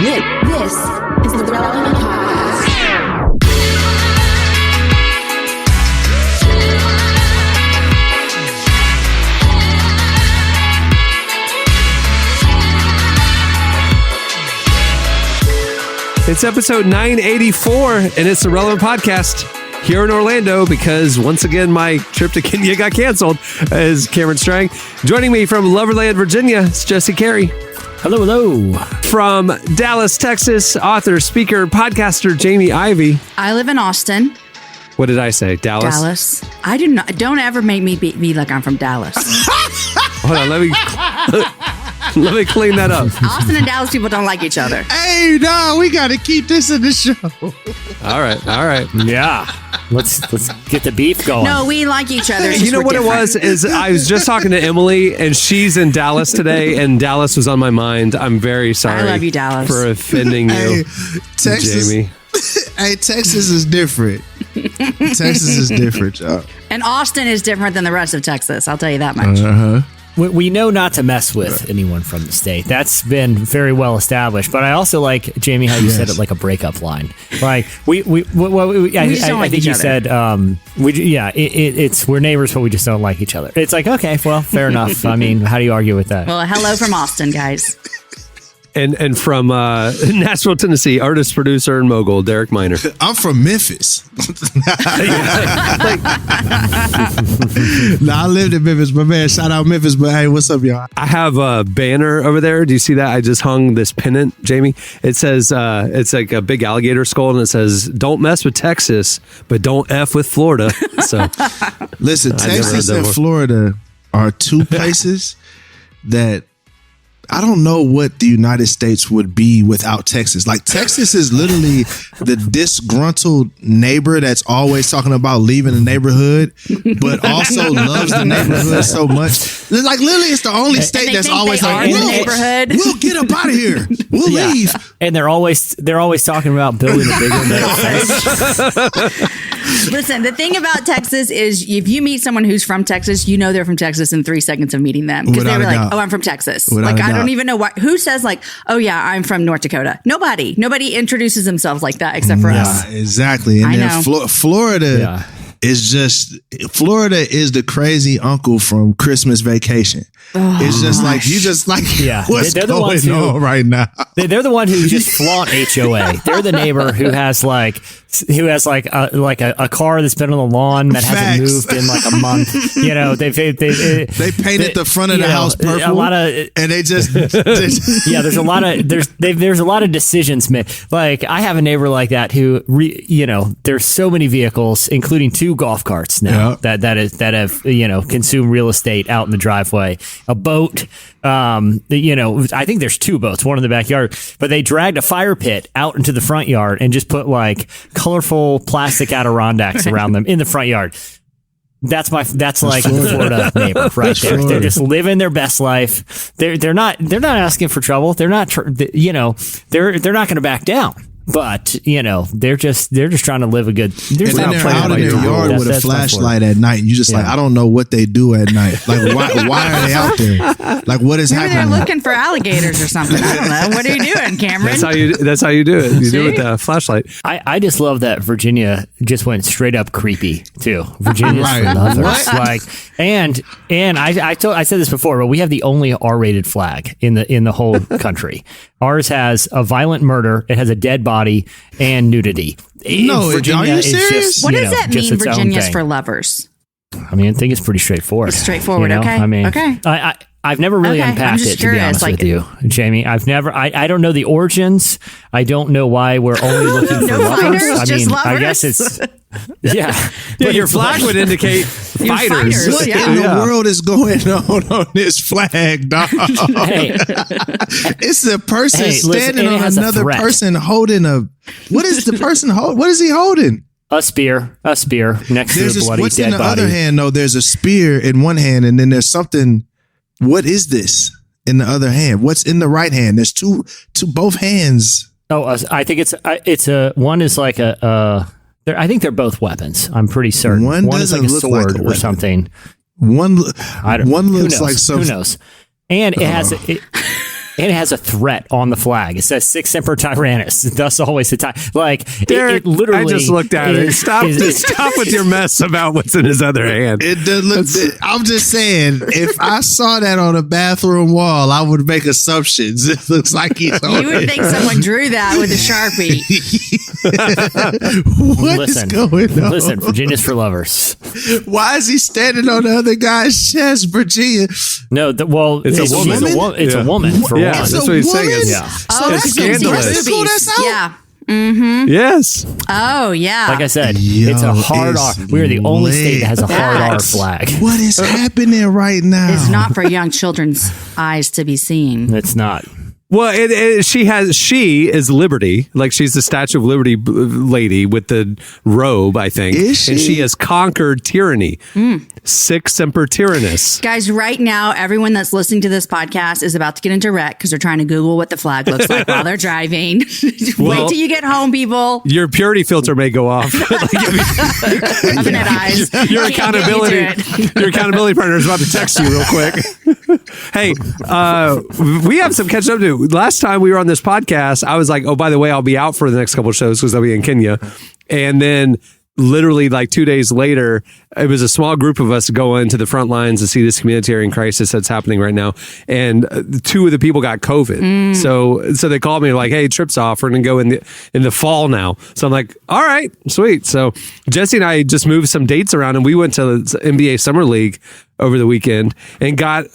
This is the Relevant Podcast. It's episode 984, and it's the Relevant Podcast here in Orlando because once again my trip to Kenya got canceled. As Cameron Strang. Joining me from Loverland, Virginia, it's Jesse Carey. Hello, hello. From Dallas, Texas, author, speaker, podcaster Jamie Ivey. I live in Austin. What did I say? Dallas? Dallas. I do not. Don't ever make me be like I'm from Dallas. Hold on, let me clean that up. Austin and Dallas people don't like each other. Hey, no, we got to keep this in the show. All right. Yeah. Let's get the beef going. No, we like each other. You know what it was? Is I was just talking to Emily, and she's in Dallas today, and Dallas was on my mind. I'm very sorry. I love you, Dallas. For offending you, Hey, Texas, Jamie. Hey, Texas is different. Texas is different, y'all. And Austin is different than the rest of Texas. I'll tell you that much. We know not to mess with anyone from the state. That's been very well established. But I also like, Jamie, how you said it like a breakup line. Like I think you said, it's we're neighbors, but we just don't like each other. It's like, okay, well, fair enough. I mean, how do you argue with that? Well, hello from Austin, guys. And from Nashville, Tennessee, artist, producer, and mogul, Derek Miner. I'm from Memphis. I lived in Memphis, but man, shout out Memphis. But hey, what's up, y'all? I have a banner over there. Do you see that? I just hung this pennant, Jamie. It says, it's like a big alligator skull, and it says, "Don't mess with Texas, but don't F with Florida." So, listen, Texas and Florida are two places that I don't know what the United States would be without Texas. Like, Texas is literally the disgruntled neighbor that's always talking about leaving the neighborhood, but also loves the neighborhood so much. Like, literally, it's the only state that's always like, we'll get up out of here. We'll leave. And they're always talking about building a bigger metal fence. Listen, the thing about Texas is if you meet someone who's from Texas, you know they're from Texas in 3 seconds of meeting them. Because they were like, oh, I'm from Texas. Like, I don't even know why. Who says like, oh yeah, I'm from North Dakota? Nobody introduces themselves like that except for us. Exactly. And then Florida is the crazy uncle from Christmas Vacation. Oh, it's just like, what's going on right now? They're the one who just flaunt HOA. They're the neighbor who has a car that's been on the lawn that hasn't moved in like a month. You know, they painted the front of the house purple. And they just there's a lot of decisions made. Like, I have a neighbor like that who there's so many vehicles, including 2 golf carts now that have consumed real estate out in the driveway. A boat, I think there's 2 boats, one in the backyard, but they dragged a fire pit out into the front yard and just put like colorful plastic Adirondacks around them in the front yard. That's like the Florida neighbor right there. They're just living their best life. They're not asking for trouble. They're not, they're not going to back down. But they're just trying to live a good. They're out in their yard with a flashlight at night. And you just like, I don't know what they do at night. Like, why are they out there? Like, what is happening? Maybe they're looking for alligators or something. I don't know. What are you doing, Cameron? That's how you do it. You do it with the flashlight. I just love that Virginia just went straight up creepy too. Virginia's for lovers. Like, and I said this before, but we have the only R-rated flag in the whole country. Ours has a violent murder. It has a dead body and nudity. No, Virginia, are you serious? What does that mean, Virginia's for lovers? I mean, I think it's pretty straightforward. It's straightforward, okay. I mean, okay. I've never really unpacked it, to be honest with you, Jamie. I don't know the origins. I don't know why we're only looking for lovers. Lovers? I guess it's... Yeah. But your flag would indicate fighters. What in the world is going on this flag, dog? Hey. It's a person standing on another person holding a... What is the person holding? What is he holding? A spear next to the bloody dead body. What's in the other hand, though? There's a spear in one hand, and then there's something... What is this in the other hand? What's in the right hand? There's two both hands. Oh, I think it's a one is like a I think they're both weapons. I'm pretty certain. One is like a sword or something. One looks like something. Who knows? And it has And it has a threat on the flag. It says Sic Semper Tyrannis, thus always the time. Like, Derek, it literally. I just looked at it. Stop with your mess about what's in his other hand. It does look. I'm just saying, if I saw that on a bathroom wall, I would make assumptions. It looks like he's on You would think someone drew that with a Sharpie. What is going on? Listen, Virginia's for lovers. Why is he standing on the other guy's chest, Virginia? No, it's a woman. It's a woman for yeah, one. that's what he's saying. Yeah. Oh, it's scandalous. Yeah. Yes. Oh, yeah. Like I said, it's a hard R. We're the only state that has a hard R flag. What is happening right now? It's not for young children's eyes to be seen. It's not. Well, she is Liberty, like she's the Statue of Liberty lady with the robe, I think. Is she? And she has conquered tyranny. Sic Semper Tyrannis. Guys, right now, everyone that's listening to this podcast is about to get into wreck because they're trying to Google what the flag looks like while they're driving. Wait till you get home, people. Your purity filter may go off. Open at eyes. Your accountability partner is about to text you real quick. Hey, we have some catching up to do. Last time we were on this podcast, I was like, oh, by the way, I'll be out for the next couple of shows because I'll be in Kenya. And then literally like 2 days later, it was a small group of us going to the front lines to see this humanitarian crisis that's happening right now. And two of the people got COVID. So they called me like, hey, trip's off. We're going to go in the fall now. So I'm like, all right, sweet. So Jesse and I just moved some dates around and we went to the NBA Summer League over the weekend and got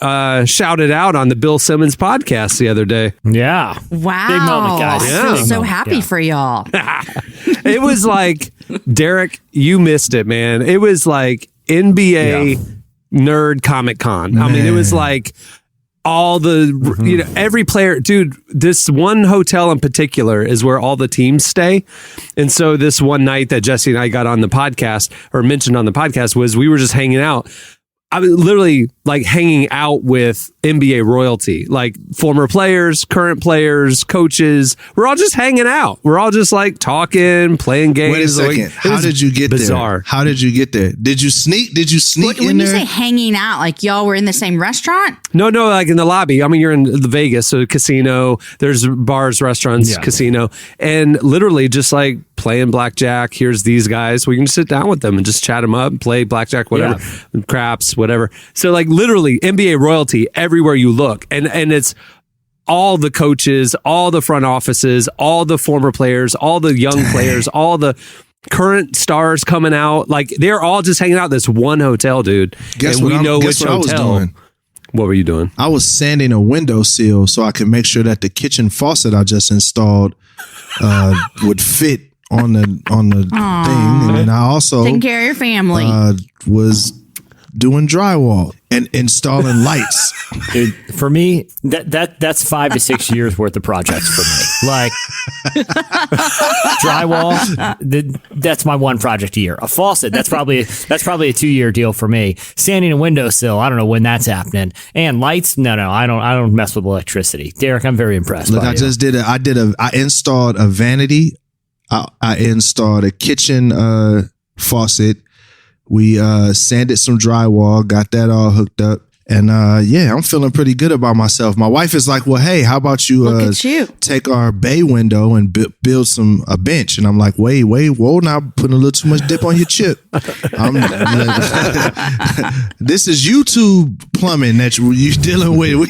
shouted out on the Bill Simmons podcast the other day. Yeah. Wow. Big moment, guys. I feel so happy for y'all. It was like, Derek, you missed it, man. It was like NBA nerd Comic Con. I mean, it was like all the, every player, dude, this one hotel in particular is where all the teams stay. And so this one night that Jesse and I got on the podcast or mentioned on the podcast was we were just hanging out. I was literally like hanging out with NBA royalty, like former players, current players, coaches. We're all just hanging out. We're all just like talking, playing games. Wait a second. How did you get bizarre. there? How did you get there? Did you sneak When in there? you say hanging out, like y'all were in the same restaurant? No, like in the lobby. I mean, you're in the Vegas, so casino. There's bars, restaurants, casino, and literally just like playing blackjack. Here's these guys. We can just sit down with them and just chat them up, play blackjack, whatever, craps, whatever. So like literally NBA royalty everywhere you look, and it's all the coaches, all the front offices, all the former players, all the young players, all the current stars coming out. Like they're all just hanging out at this one hotel, dude. Guess and what we know guess which what hotel. I was doing? What were you doing? I was sanding a windowsill so I could make sure that the kitchen faucet I just installed would fit on the thing, and then I also Taking care of your family. was doing drywall and installing lights. Dude, for me, that's 5 to 6 years worth of projects for me. Like drywall, that's my one project a year. A faucet, that's probably a 2-year deal for me. Sanding a windowsill, I don't know when that's happening. And lights, no, I don't mess with electricity. Derek, I'm very impressed. Look, by you. I installed a vanity. I installed a kitchen faucet. We sanded some drywall, got that all hooked up. And I'm feeling pretty good about myself. My wife is like, well, hey, how about you, take our bay window and build a bench? And I'm like, wait, whoa, now putting a little too much dip on your chip. This is YouTube plumbing that you're dealing with.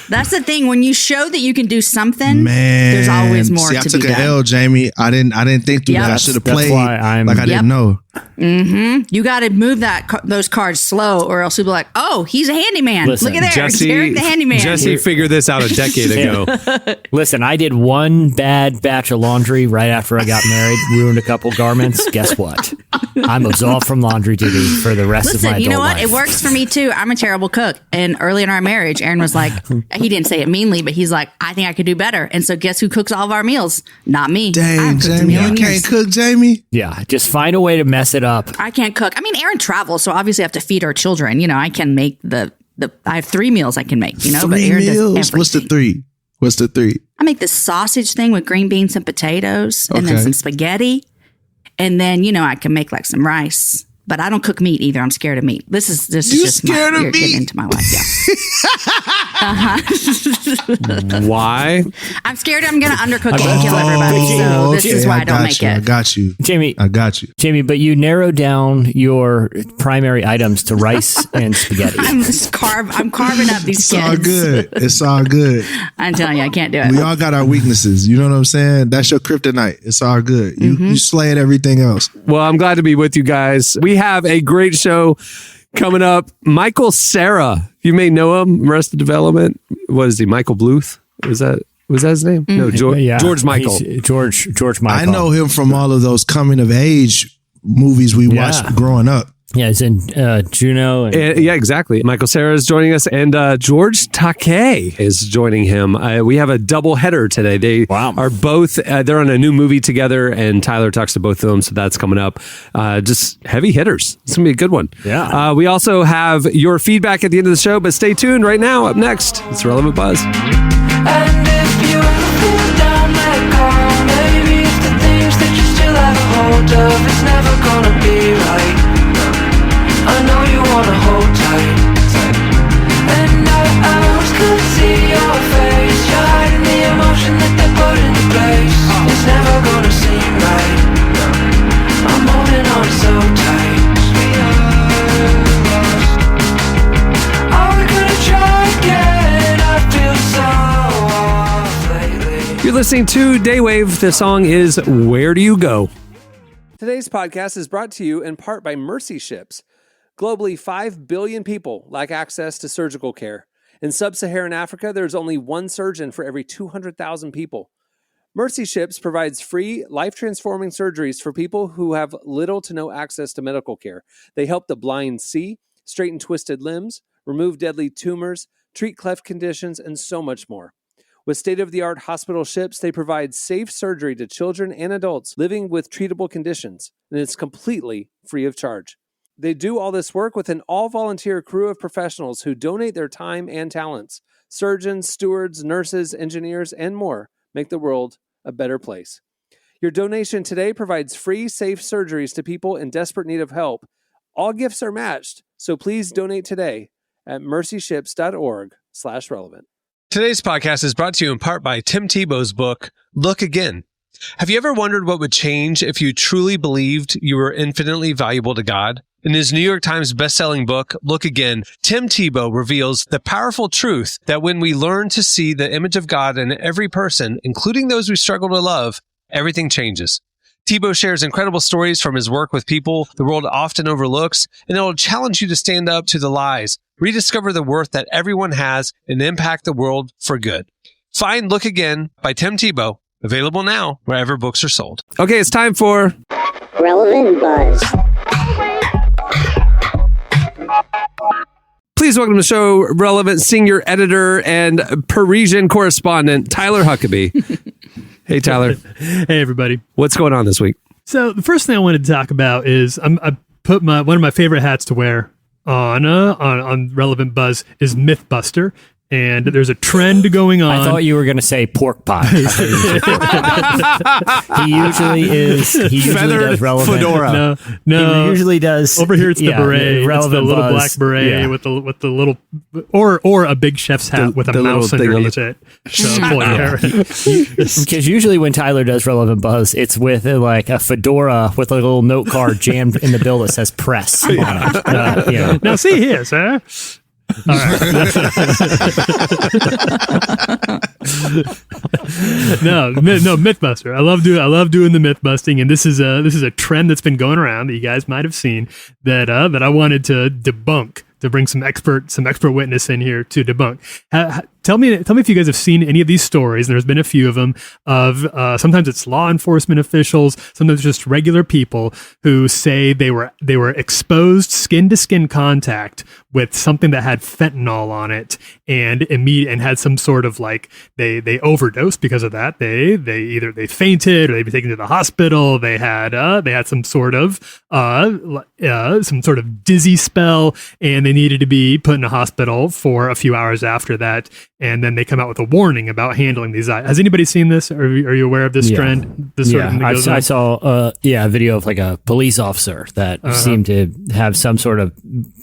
That's the thing. When you show that you can do something, man, there's always more to be done. I took an L, Jamie. I didn't think through that. I should have played like I didn't know. You got to move those cards slow, or else people are like, "Oh, he's a handyman." Listen, look at there, Derek the handyman. Jesse figured this out a decade ago. Listen, I did one bad batch of laundry right after I got married, ruined a couple garments. Guess what? I'm absolved from laundry duty for the rest of my adult you know what? life. It works for me too. I'm a terrible cook, and early in our marriage, Aaron was like, he didn't say it meanly, but he's like, "I think I could do better." And so, guess who cooks all of our meals? Not me. Dang, Jamie, you can't cook, Jamie. Yeah, just find a way to mess it up. I can't cook. I mean, Aaron travels, so obviously I have to feed our children. You know, I can make I have 3 meals I can make, you know, but Aaron does everything. What's the 3? I make this sausage thing with green beans and potatoes and then some spaghetti. And then, you know, I can make like some rice. but I don't cook meat either. I'm scared of meat. This is just scared of you're getting meat? into my life. Yeah. Why? I'm scared I'm going to undercook it and kill everybody. So this is why I don't make it. I got you. Jamie. I got you. Jamie, but you narrowed down your primary items to rice and spaghetti. I'm carving up these It's kids. all good. It's all good. I'm telling you, I can't do it. We all got our weaknesses. You know what I'm saying? That's your kryptonite. It's all good. You slay at everything else. Well, I'm glad to be with you guys. We have a great show coming up. Michael Cera, you may know him, Arrested Development. What is he? Michael Bluth? Was that his name? No, George Michael. George Michael. I know him from all of those coming of age movies we watched growing up. Yeah, it's in Juno. Yeah, exactly. Michael Cera is joining us, and George Takei is joining him. We have a double header today. They are both, they're on a new movie together, and Tyler talks to both of them, so that's coming up. Just heavy hitters. It's going to be a good one. Yeah. We also have your feedback at the end of the show, but stay tuned right now. Up next, it's Relevant Buzz. And if you feel down, let go. Maybe it's the things that you still have a hold of. It's never gonna be right. I know you wanna hold tight. And no else could see your face. You're hiding the emotion that they put into place. It's never gonna seem right. I'm holding on so tight. Are we gonna try again? I feel so off lately. You're listening to Daywave. The song is Where Do You Go? Today's podcast is brought to you in part by Mercy Ships. Globally, 5 billion people lack access to surgical care. In sub-Saharan Africa, there's only one surgeon for every 200,000 people. Mercy Ships provides free, life-transforming surgeries for people who have little to no access to medical care. They help the blind see, straighten twisted limbs, remove deadly tumors, treat cleft conditions, and so much more. With state-of-the-art hospital ships, they provide safe surgery to children and adults living with treatable conditions, and it's completely free of charge. They do all this work with an all-volunteer crew of professionals who donate their time and talents. Surgeons, stewards, nurses, engineers, and more make the world a better place. Your donation today provides free, safe surgeries to people in desperate need of help. All gifts are matched, so please donate today at mercyships.org/relevant. Today's podcast is brought to you in part by Tim Tebow's book, Look Again. Have you ever wondered what would change if you truly believed you were infinitely valuable to God? In his New York Times bestselling book, Look Again, Tim Tebow reveals the powerful truth that when we learn to see the image of God in every person, including those we struggle to love, everything changes. Tebow shares incredible stories from his work with people the world often overlooks, and it will challenge you to stand up to the lies, rediscover the worth that everyone has, and impact the world for good. Find Look Again by Tim Tebow, available now wherever books are sold. Okay, it's time for Relevant Buzz. Please welcome to the show Relevant senior editor and Parisian correspondent, Tyler Huckabee. Hey, Tyler. Hey, everybody. What's going on this week? So the first thing I wanted to talk about is I put one of my favorite hats to wear on Relevant Buzz is Mythbuster. And there's a trend going on. I thought you were going to say pork pie. He usually does relevant. Fedora. No. He usually does. Over here, it's the beret. It's the little black beret with the little, or a big chef's hat with a mouse underneath it. Because usually when Tyler does Relevant Buzz, it's with like a fedora with a little note card jammed in the bill that says press on it. Now see here, sir. All right. No, Mythbuster. I love doing the myth busting, and this is a trend that's been going around that you guys might have seen that I wanted to debunk, to bring some expert witness in here to debunk. Tell me if you guys have seen any of these stories, and there's been a few of them, of sometimes it's law enforcement officials, sometimes just regular people who say they were exposed skin-to-skin contact with something that had fentanyl on it, and had some sort of like they overdosed because of that. They either fainted or they'd be taken to the hospital. They had some sort of dizzy spell, and they needed to be put in a hospital for a few hours after that. and then they come out with a warning about handling these. Has anybody seen this? Are you aware of this trend? This sort of thing that goes on? I saw a video of like a police officer that seemed to have some sort of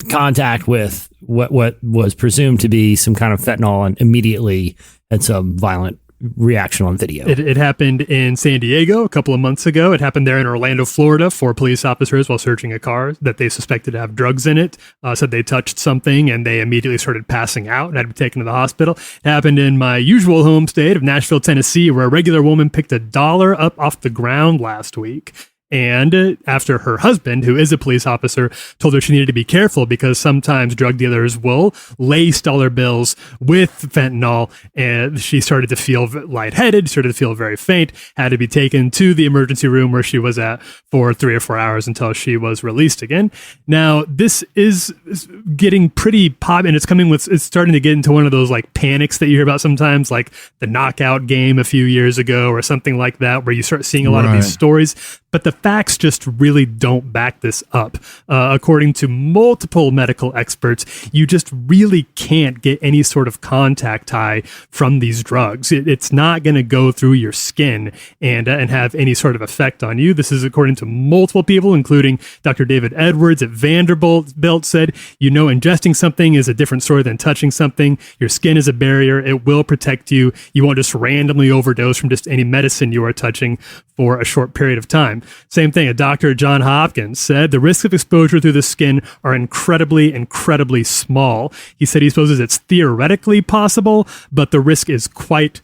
contact with what was presumed to be some kind of fentanyl, and immediately had some violent reaction on video. It happened in San Diego a couple of months ago. It happened there in Orlando, Florida. 4 police officers, while searching a car that they suspected to have drugs in it, said they touched something and they immediately started passing out and had to be taken to the hospital. It happened in my usual home state of Nashville, Tennessee, where a regular woman picked $1 up off the ground last week. And after her husband, who is a police officer, told her she needed to be careful because sometimes drug dealers will lace dollar bills with fentanyl, and she started to feel lightheaded, started to feel very faint, had to be taken to the emergency room where she was at for 3 or 4 hours until she was released again. Now, this is getting pretty pop, and it's starting to get into one of those like panics that you hear about sometimes, like the knockout game a few years ago or something like that, where you start seeing a lot of these stories. But the facts just really don't back this up. According to multiple medical experts, you just really can't get any sort of contact high from these drugs. It's not going to go through your skin and have any sort of effect on you. This is according to multiple people, including Dr. David Edwards at Vanderbilt said, ingesting something is a different story than touching something. Your skin is a barrier. It will protect you. You won't just randomly overdose from just any medicine you are touching for a short period of time. Same thing, a doctor at Johns Hopkins said the risks of exposure through the skin are incredibly, incredibly small. He said he supposes it's theoretically possible, but the risk is quite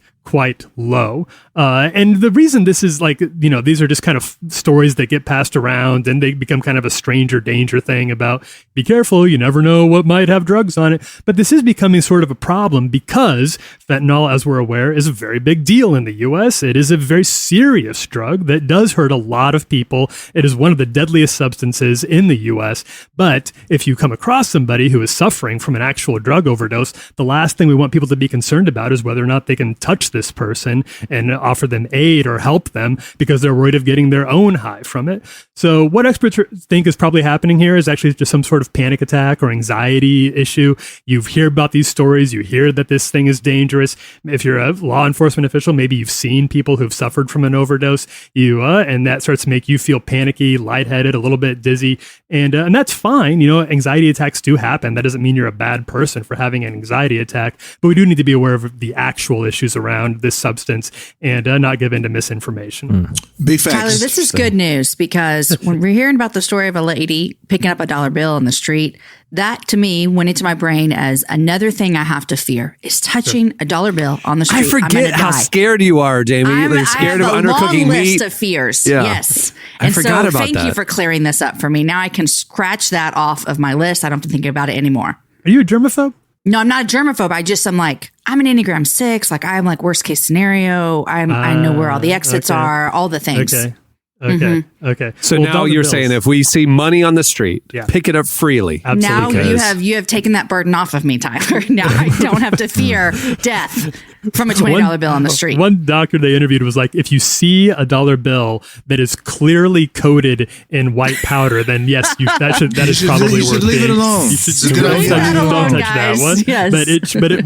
low. And the reason this is these are just kind of stories that get passed around and they become kind of a stranger danger thing about be careful, you never know what might have drugs on it. But this is becoming sort of a problem because fentanyl, as we're aware, is a very big deal in the US. It is a very serious drug that does hurt a lot of people. It is one of the deadliest substances in the US. But if you come across somebody who is suffering from an actual drug overdose, the last thing we want people to be concerned about is whether or not they can touch this person and offer them aid or help them because they're worried of getting their own high from it. So what experts think is probably happening here is actually just some sort of panic attack or anxiety issue. You hear about these stories. You hear that this thing is dangerous. If you're a law enforcement official, maybe you've seen people who've suffered from an overdose. And that starts to make you feel panicky, lightheaded, a little bit dizzy. And that's fine. Anxiety attacks do happen. That doesn't mean you're a bad person for having an anxiety attack, but we do need to be aware of the actual issues around this substance and not give in to misinformation. Big facts. Tyler, this is good news because when we're hearing about the story of a lady picking up $1 bill on the street, that to me went into my brain as another thing I have to fear is touching $1 bill on the street. I forget how scared you are, Jamie. You're scared of undercooking meat. I have a long list of fears. Yeah. Yes. I forgot about that. Thank you for clearing this up for me. Now I can scratch that off of my list. I don't have to think about it anymore. Are you a germaphobe? No, I'm not a germaphobe. I'm an Enneagram 6. I'm like worst case scenario. I know where all the exits are, all the things. Okay. So now you're saying if we see money on the street, pick it up freely. Absolutely. Now you have taken that burden off of me, Tyler. Now I don't have to fear death from a $20 bill on the street. One doctor they interviewed was like, if you see $1 bill that is clearly coated in white powder, then yes, that is probably worth leave it alone. You should don't touch that one. Yes. But it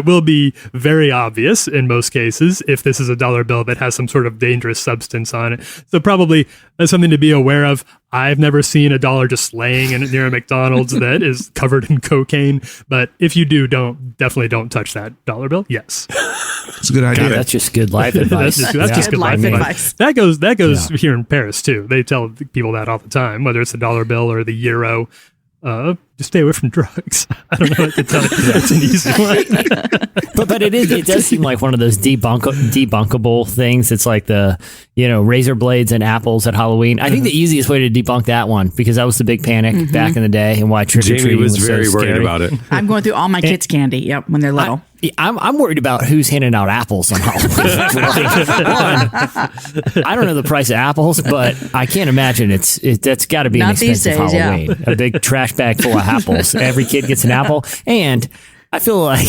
will be very obvious in most cases if this is $1 bill that has some sort of dangerous substance on it. So probably that's something to be aware of. I've never seen $1 just laying near a McDonald's that is covered in cocaine. But if you do, definitely don't touch that $1 bill. Yes, it's a good idea. God, that's just good life advice. that's just good life advice. That goes here in Paris too. They tell people that all the time, whether it's $1 bill or the euro. Just stay away from drugs. I don't know what to tell you. That's an easy one. but it does seem like one of those debunkable things. It's like the razor blades and apples at Halloween. I think the easiest way to debunk that one, because that was the big panic back in the day and why trick-or-treating was very so worried scary. about it. I'm going through all my kids' candy. When they're little. I'm worried about who's handing out apples on Halloween. I don't know the price of apples, but I can't imagine that's got to be an expensive Halloween. A big trash bag full of apples. Every kid gets an apple, and I feel like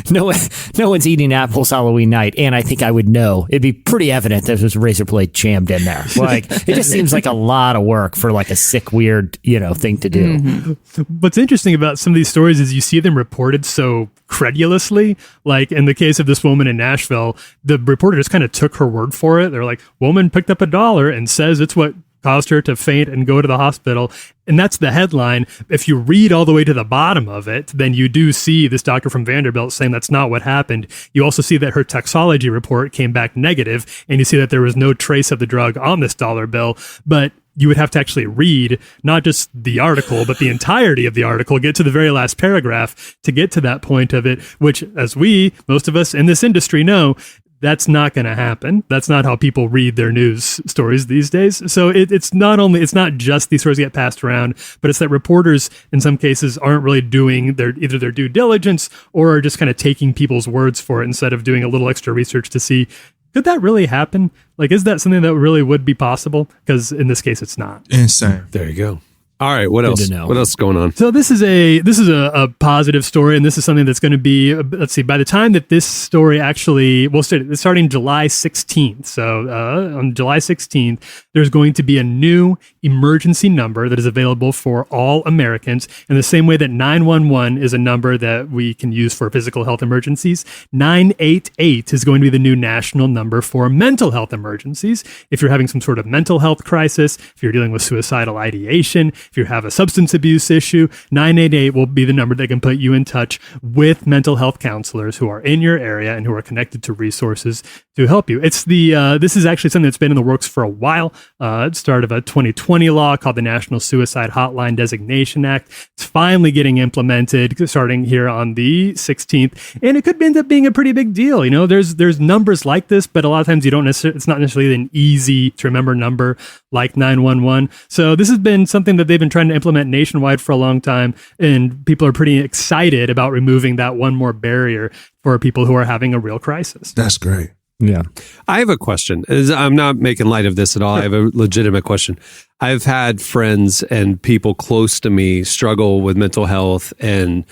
no one's eating apples Halloween night, and I think I would know. It'd be pretty evident that there's a razor blade jammed in there. Like, it just seems like a lot of work for like a sick, weird, thing to do. Mm-hmm. What's interesting about some of these stories is you see them reported so credulously. Like in the case of this woman in Nashville, the reporter just kind of took her word for it. They're like, woman picked up $1 and says it's what caused her to faint and go to the hospital. And that's the headline. If you read all the way to the bottom of it, then you do see this doctor from Vanderbilt saying that's not what happened. You also see that her toxology report came back negative, and you see that there was no trace of the drug on this dollar bill. But you would have to actually read not just the article, but the entirety of the article, get to the very last paragraph to get to that point of it, which, as most of us in this industry know, that's not going to happen. That's not how people read their news stories these days. So it's not just these stories get passed around, but it's that reporters in some cases aren't really doing either their due diligence or are just kind of taking people's words for it instead of doing a little extra research to see, could that really happen? Like, is that something that really would be possible? Because in this case, it's not. Insane. There you go. All right, what else? What else is going on? So this is a positive story, and this is something that's going to be, let's see, by the time that this story actually, it's starting July 16th. So on July 16th, there's going to be a new emergency number that is available for all Americans. In the same way that 911 is a number that we can use for physical health emergencies, 988 is going to be the new national number for mental health emergencies. If you're having some sort of mental health crisis, if you're dealing with suicidal ideation, if you have a substance abuse issue, 988 will be the number that can put you in touch with mental health counselors who are in your area and who are connected to resources to help you. It's this is actually something that's been in the works for a while. It started a 2020 law called the National Suicide Hotline Designation Act. It's finally getting implemented starting here on the 16th, and it could end up being a pretty big deal. There's numbers like this, but a lot of times it's not necessarily an easy to remember number like 911. So this has been something that they've been trying to implement nationwide for a long time, and people are pretty excited about removing that one more barrier for people who are having a real crisis. That's great. Yeah. I have a question. I'm not making light of this at all. I have a legitimate question. I've had friends and people close to me struggle with mental health and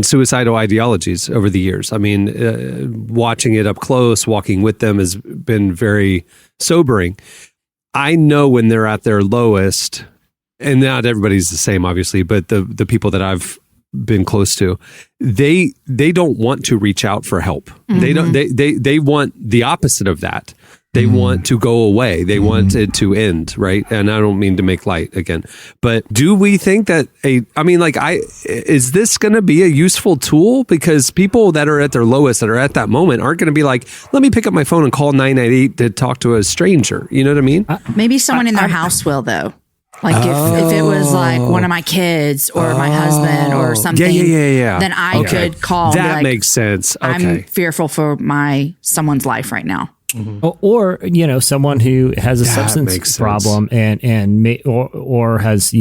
suicidal ideologies over the years. I mean, watching it up close, walking with them has been very sobering. I know when they're at their lowest, and not everybody's the same, obviously, but the people that I've been close to, they don't want to reach out for help. Mm-hmm. They want the opposite of that. They want to go away. They want it to end, right? And I don't mean to make light again, but do we think that is this going to be a useful tool? Because people that are at their lowest, that are at that moment, aren't going to be like, let me pick up my phone and call 998 to talk to a stranger. You know what I mean? Maybe someone in their house will, though. Like if it was like one of my kids or my husband or something, then I could call. That makes sense. Okay. I'm fearful for someone's life right now. Mm-hmm. Or someone who has a substance problem and has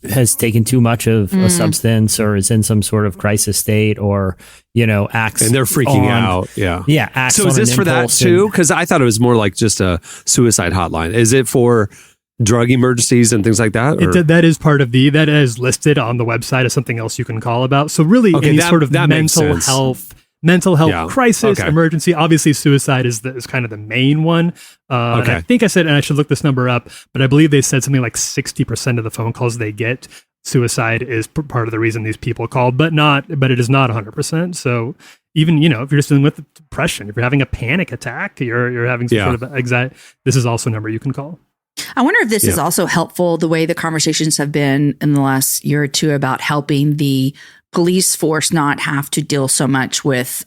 has taken too much of a substance or is in some sort of crisis state or acts and they're freaking out. Acts so is this for that too? Because I thought it was more like just a suicide hotline. Is it for drug emergencies and things like that? That is part of that is listed on the website as something else you can call about. So really any sort of mental health crisis, emergency. Obviously, suicide is kind of the main one. And I think I said, and I should look this number up, but I believe they said something like 60% of the phone calls they get, suicide is part of the reason these people call, but it is not 100%. So even, if you're just dealing with depression, if you're having a panic attack, you're having some sort of anxiety, this is also a number you can call. I wonder if this is also helpful, the way the conversations have been in the last year or two about helping the police force not have to deal so much with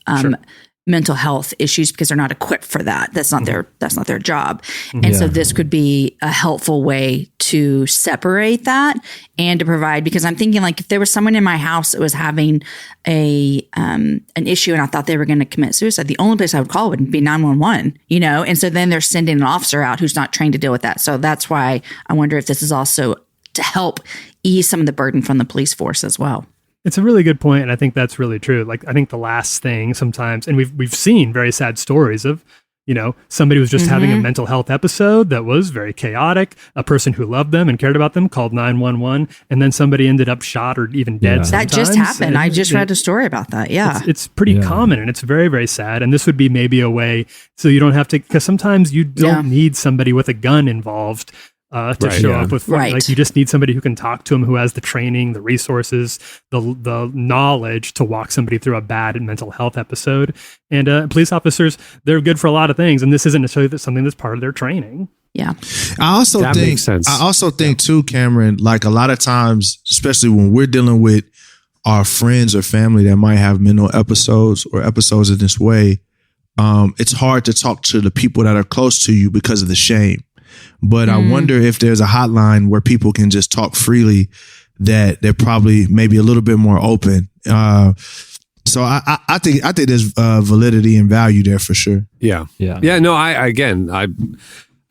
mental health issues because they're not equipped for that. That's not their job. And so this could be a helpful way to separate that and to provide, because I'm thinking like if there was someone in my house that was having an issue and I thought they were going to commit suicide, the only place I would call would be 911, and so then they're sending an officer out who's not trained to deal with that. So that's why I wonder if this is also to help ease some of the burden from the police force as well. It's a really good point, and I think that's really true. Like, I think the last thing sometimes, and we've seen very sad stories of somebody was just having a mental health episode that was very chaotic. A person who loved them and cared about them called 911, and then somebody ended up shot or even dead. That just happened. I just read a story about that. Yeah. It's pretty common, and it's very, very sad. And this would be maybe a way so you don't have to, because sometimes you don't need somebody with a gun involved to show up with, like, you just need somebody who can talk to them, who has the training, the resources, the knowledge to walk somebody through a bad mental health episode. And police officers, they're good for a lot of things, and this isn't necessarily something that's part of their training. Yeah. I also think too, Cameron, like a lot of times, especially when we're dealing with our friends or family that might have mental episodes or episodes in this way, it's hard to talk to the people that are close to you because of the shame. But I wonder if there's a hotline where people can just talk freely, that they're probably maybe a little bit more open. So I think there's validity and value there for sure. Yeah. No,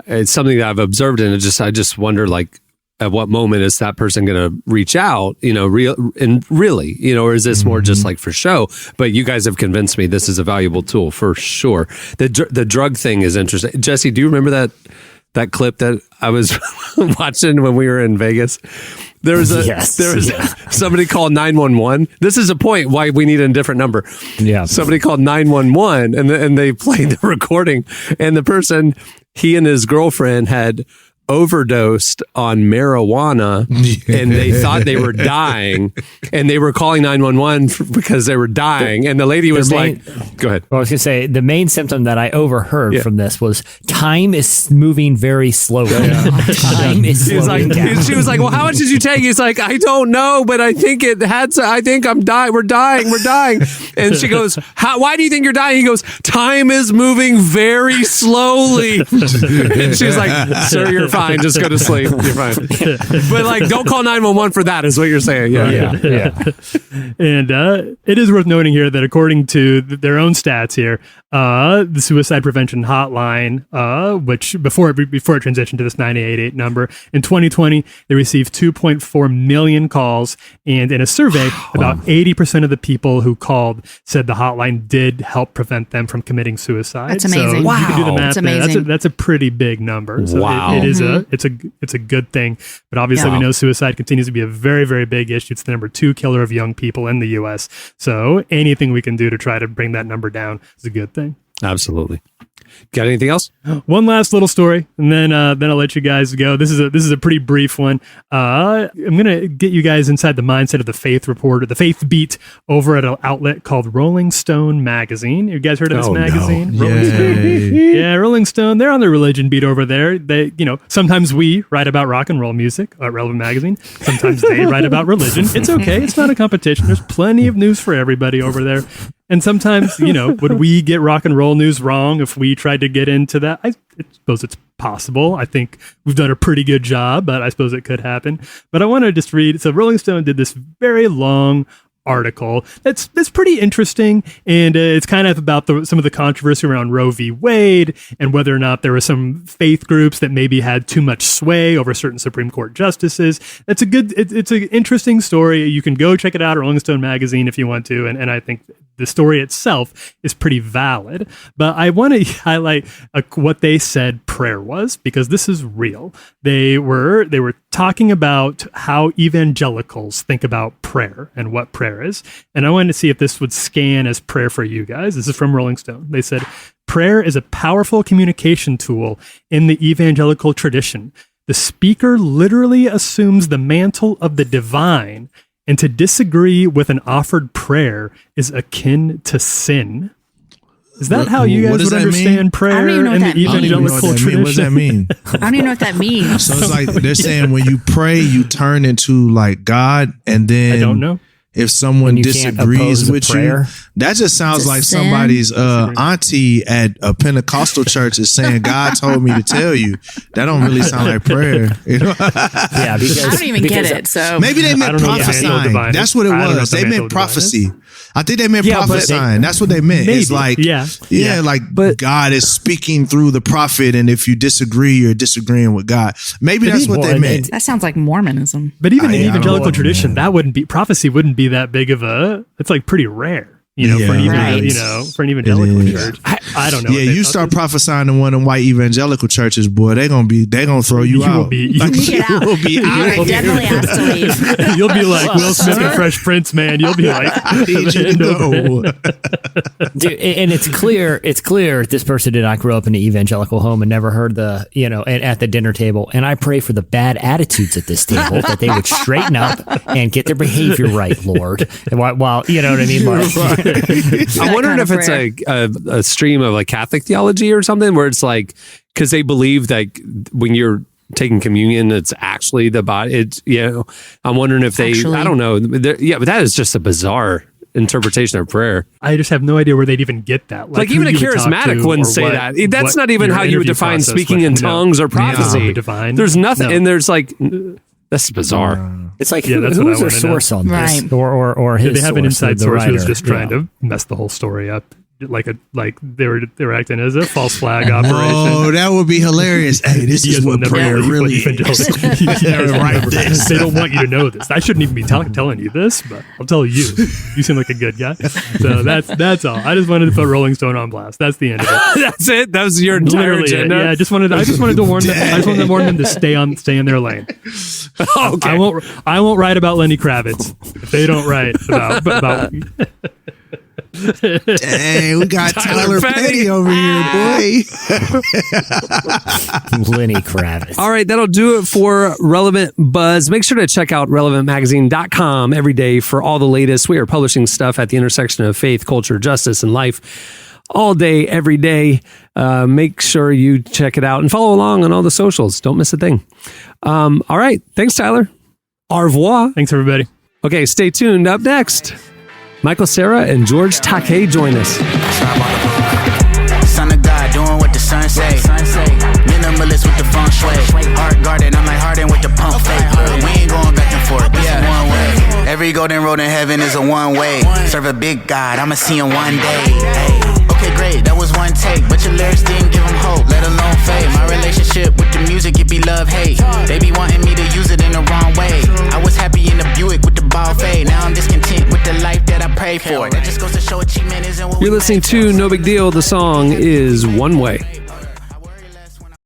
it's something that I've observed, and I just wonder, like, at what moment is that person going to reach out, really, or is this more just like for show? But you guys have convinced me this is a valuable tool for sure. The drug thing is interesting. Jesse, do you remember that clip that I was watching when we were in Vegas? There was somebody called 911. This is a point why we need a different number. Yeah. Somebody called 911 and they played the recording, and the person, he and his girlfriend had overdosed on marijuana, and they thought they were dying, and they were calling 911 because they were dying. And the lady was go ahead. Well, I was going to say, the main symptom that I overheard from this was time is moving very slowly. Time is slowing down. She was like, well, how much did you take? He's like, I don't know, but I think I'm dying. We're dying. And she goes, why do you think you're dying? He goes, time is moving very slowly. And she's like, sir, you're fine. Just go to sleep. You're fine. But, like, don't call 911 for that, is what you're saying. Yeah. And it is worth noting here that according to their own stats here, the suicide prevention hotline, which before it transitioned to this 988 number, in 2020, they received 2.4 million calls. And in a survey, about 80% of the people who called said the hotline did help prevent them from committing suicide. That's amazing. So you can do the math. That's amazing. That's a pretty big number. So wow. It is it's a good thing. But obviously we know suicide continues to be a very, very big issue. It's the number 2 killer of young people in the U.S. So anything we can do to try to bring that number down is a good thing. Absolutely. Got anything else? One last little story, and then I'll let you guys go. This is a pretty brief one. I'm gonna get you guys inside the mindset of the Faith reporter, the Faith beat over at an outlet called Rolling Stone magazine. You guys heard of this magazine? No. Rolling Stone. Rolling Stone. They're on the religion beat over there. They, sometimes we write about rock and roll music at Relevant Magazine. Sometimes they write about religion. It's okay. It's not a competition. There's plenty of news for everybody over there. And sometimes, would we get rock and roll news wrong if we tried to get into that? I suppose it's possible. I think we've done a pretty good job, but I suppose it could happen. But I want to just read. So Rolling Stone did this very long article that's pretty interesting, and it's kind of about some of the controversy around Roe v. Wade and whether or not there were some faith groups that maybe had too much sway over certain Supreme Court justices. It's an interesting story. You can go check it out at Rolling Stone magazine if you want to, and I think the story itself is pretty valid. But I want to highlight what they said prayer was, because this is real. They were talking about how evangelicals think about prayer and what prayer is. And I wanted to see if this would scan as prayer for you guys. This is from Rolling Stone. They said, prayer is a powerful communication tool in the evangelical tradition. The speaker literally assumes the mantle of the divine, and to disagree with an offered prayer is akin to sin. Is that how you guys would understand prayer in the evangelical tradition? What does that mean? I don't even know what that means. So it's like they're saying when you pray, you turn into like God, and then I don't know. If someone disagrees with you, that just sounds like somebody's auntie at a Pentecostal church is saying, God told me to tell you. That don't really sound like prayer. Yeah, because I don't even get it. So maybe they meant prophesying. That's what it was. They meant prophecy. I think they meant prophesying. That's what they meant. Maybe. It's like, but God is speaking through the prophet, and if you disagree, you're disagreeing with God. Maybe that's what they meant. That sounds like Mormonism. But even in evangelical tradition, that wouldn't be prophecy. Wouldn't be that big of a. It's like pretty rare. for an evangelical church. I don't know. Yeah, you start prophesying in one of them white evangelical churches, boy, they gonna throw you out. You get out. You'll be out. You're definitely asked to leave. You'll be like Will Smith and Fresh Prince, man. You'll be like, I need you to go. Dude, and it's clear this person did not grow up in an evangelical home and never heard at the dinner table. And I pray for the bad attitudes at this table that they would straighten up and get their behavior right, Lord. And while you know what I mean? Like, I'm wondering if it's a stream of like Catholic theology or something where it's like, because they believe that when you're taking communion, it's actually the body. It's, I'm wondering if I don't know. But that is just a bizarre interpretation of prayer. I just have no idea where they'd even get that. Like even a charismatic wouldn't say that. That's not even how you would define speaking in tongues or prophecy. There's nothing, and there's like, that's bizarre. It's like, who's their source on this? Right. Or his they have an inside source who's just trying to to mess the whole story up. Like they were acting as a false flag operation. Oh, that would be hilarious. Hey, this is what prayer really is. They don't want you to know this. I shouldn't even be telling you this, but I'll tell you. You seem like a good guy. So that's all. I just wanted to put Rolling Stone on blast. That's the end of it. That's it. That was your entire agenda. Yeah, I just wanted to warn them. I just wanted to warn them to stay in their lane. Okay. I won't write about Lenny Kravitz if they don't write about Hey, we got Tyler Petty over here, boy. Lenny Kravitz. All right, that'll do it for Relevant Buzz. Make sure to check out relevantmagazine.com every day for all the latest. We are publishing stuff at the intersection of faith, culture, justice, and life all day, every day. Make sure you check it out and follow along on all the socials. Don't miss a thing. All right. Thanks, Tyler. Au revoir. Thanks, everybody. Okay, stay tuned. Up next, Michael Cera and George Takei join us. Son of God, doing what the sun say. Minimalist with the feng shui. Heart guarded, I'm like Harden with the pump fake. We ain't going back and forth, this is one way. Every golden road in heaven is a one way. Serve a big God, I'ma see him one day. Hey. Okay, great, that was one take, but your lyrics didn't give him hope, let alone faith. My relationship with the music, it be love, hate. They be wanting me to use it in the wrong way. I was happy in the Buick with the ball fade. Now I'm discontent with the life that I pray for. That just goes to show achievement isn't what You're listening to No Big Deal. The song is One Way.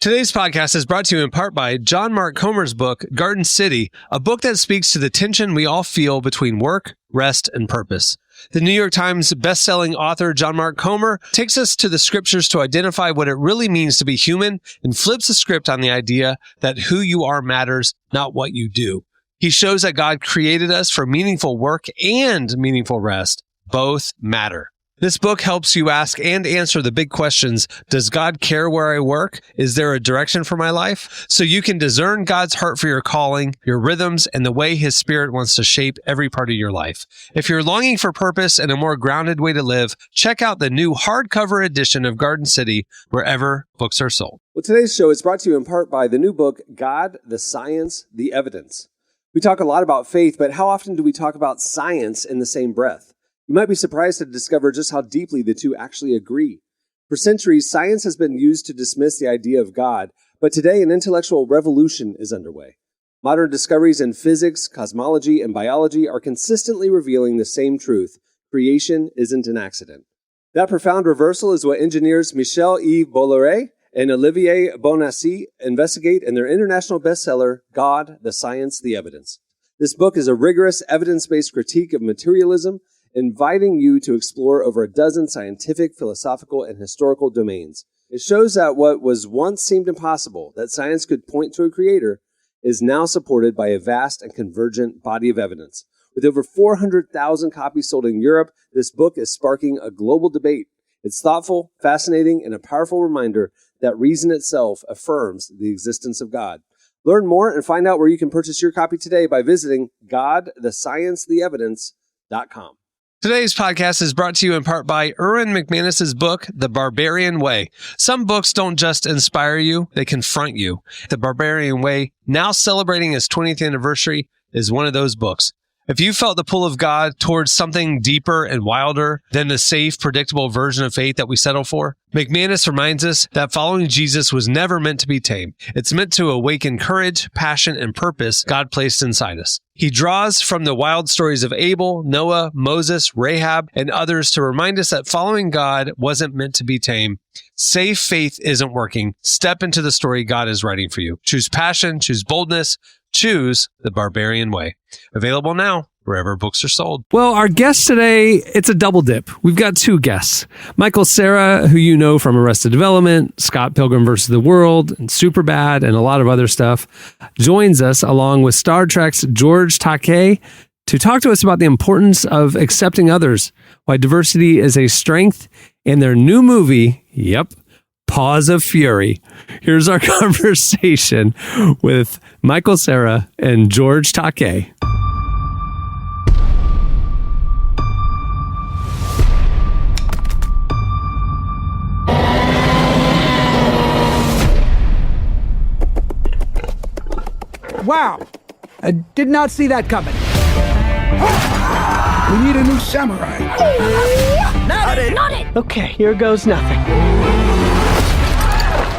Today's podcast is brought to you in part by John Mark Comer's book, Garden City, a book that speaks to the tension we all feel between work, rest, and purpose. The New York Times best-selling author John Mark Comer takes us to the scriptures to identify what it really means to be human and flips the script on the idea that who you are matters, not what you do. He shows that God created us for meaningful work and meaningful rest. Both matter. This book helps you ask and answer the big questions. Does God care where I work? Is there a direction for my life? So you can discern God's heart for your calling, your rhythms, and the way His Spirit wants to shape every part of your life. If you're longing for purpose and a more grounded way to live, check out the new hardcover edition of Garden City wherever books are sold. Well, today's show is brought to you in part by the new book, God, the Science, the Evidence. We talk a lot about faith, but how often do we talk about science in the same breath? You might be surprised to discover just how deeply the two actually agree. For centuries, science has been used to dismiss the idea of God, but today an intellectual revolution is underway. Modern discoveries in physics, cosmology, and biology are consistently revealing the same truth: creation isn't an accident. That profound reversal is what engineers Michel-Yves Bolloré and Olivier Bonassi investigate in their international bestseller, God, the Science, the Evidence. This book is a rigorous, evidence-based critique of materialism, inviting you to explore over a dozen scientific, philosophical, and historical domains. It shows that what was once seemed impossible, that science could point to a creator, is now supported by a vast and convergent body of evidence. With over 400,000 copies sold in Europe, this book is sparking a global debate. It's thoughtful, fascinating, and a powerful reminder that reason itself affirms the existence of God. Learn more and find out where you can purchase your copy today by visiting godthesciencetheevidence.com. Today's podcast is brought to you in part by Erwin McManus's book, The Barbarian Way. Some books don't just inspire you, they confront you. The Barbarian Way, now celebrating its 20th anniversary, is one of those books. If you felt the pull of God towards something deeper and wilder than the safe, predictable version of faith that we settle for, McManus reminds us that following Jesus was never meant to be tame. It's meant to awaken courage, passion, and purpose God placed inside us. He draws from the wild stories of Abel, Noah, Moses, Rahab, and others to remind us that following God wasn't meant to be tame. Safe faith isn't working. Step into the story God is writing for you. Choose passion, choose boldness, choose the barbarian way. Available now wherever books are sold. Well, our guest today, it's a double dip. We've got two guests. Michael Cera, who you know from Arrested Development, Scott Pilgrim vs. the World, and Superbad, and a lot of other stuff, joins us along with Star Trek's George Takei to talk to us about the importance of accepting others, why diversity is a strength, in their new movie, Paws of Fury. Here's our conversation with Michael Cera and George Takei. Wow, I did not see that coming. We need a new samurai. Not it. Okay, here goes nothing.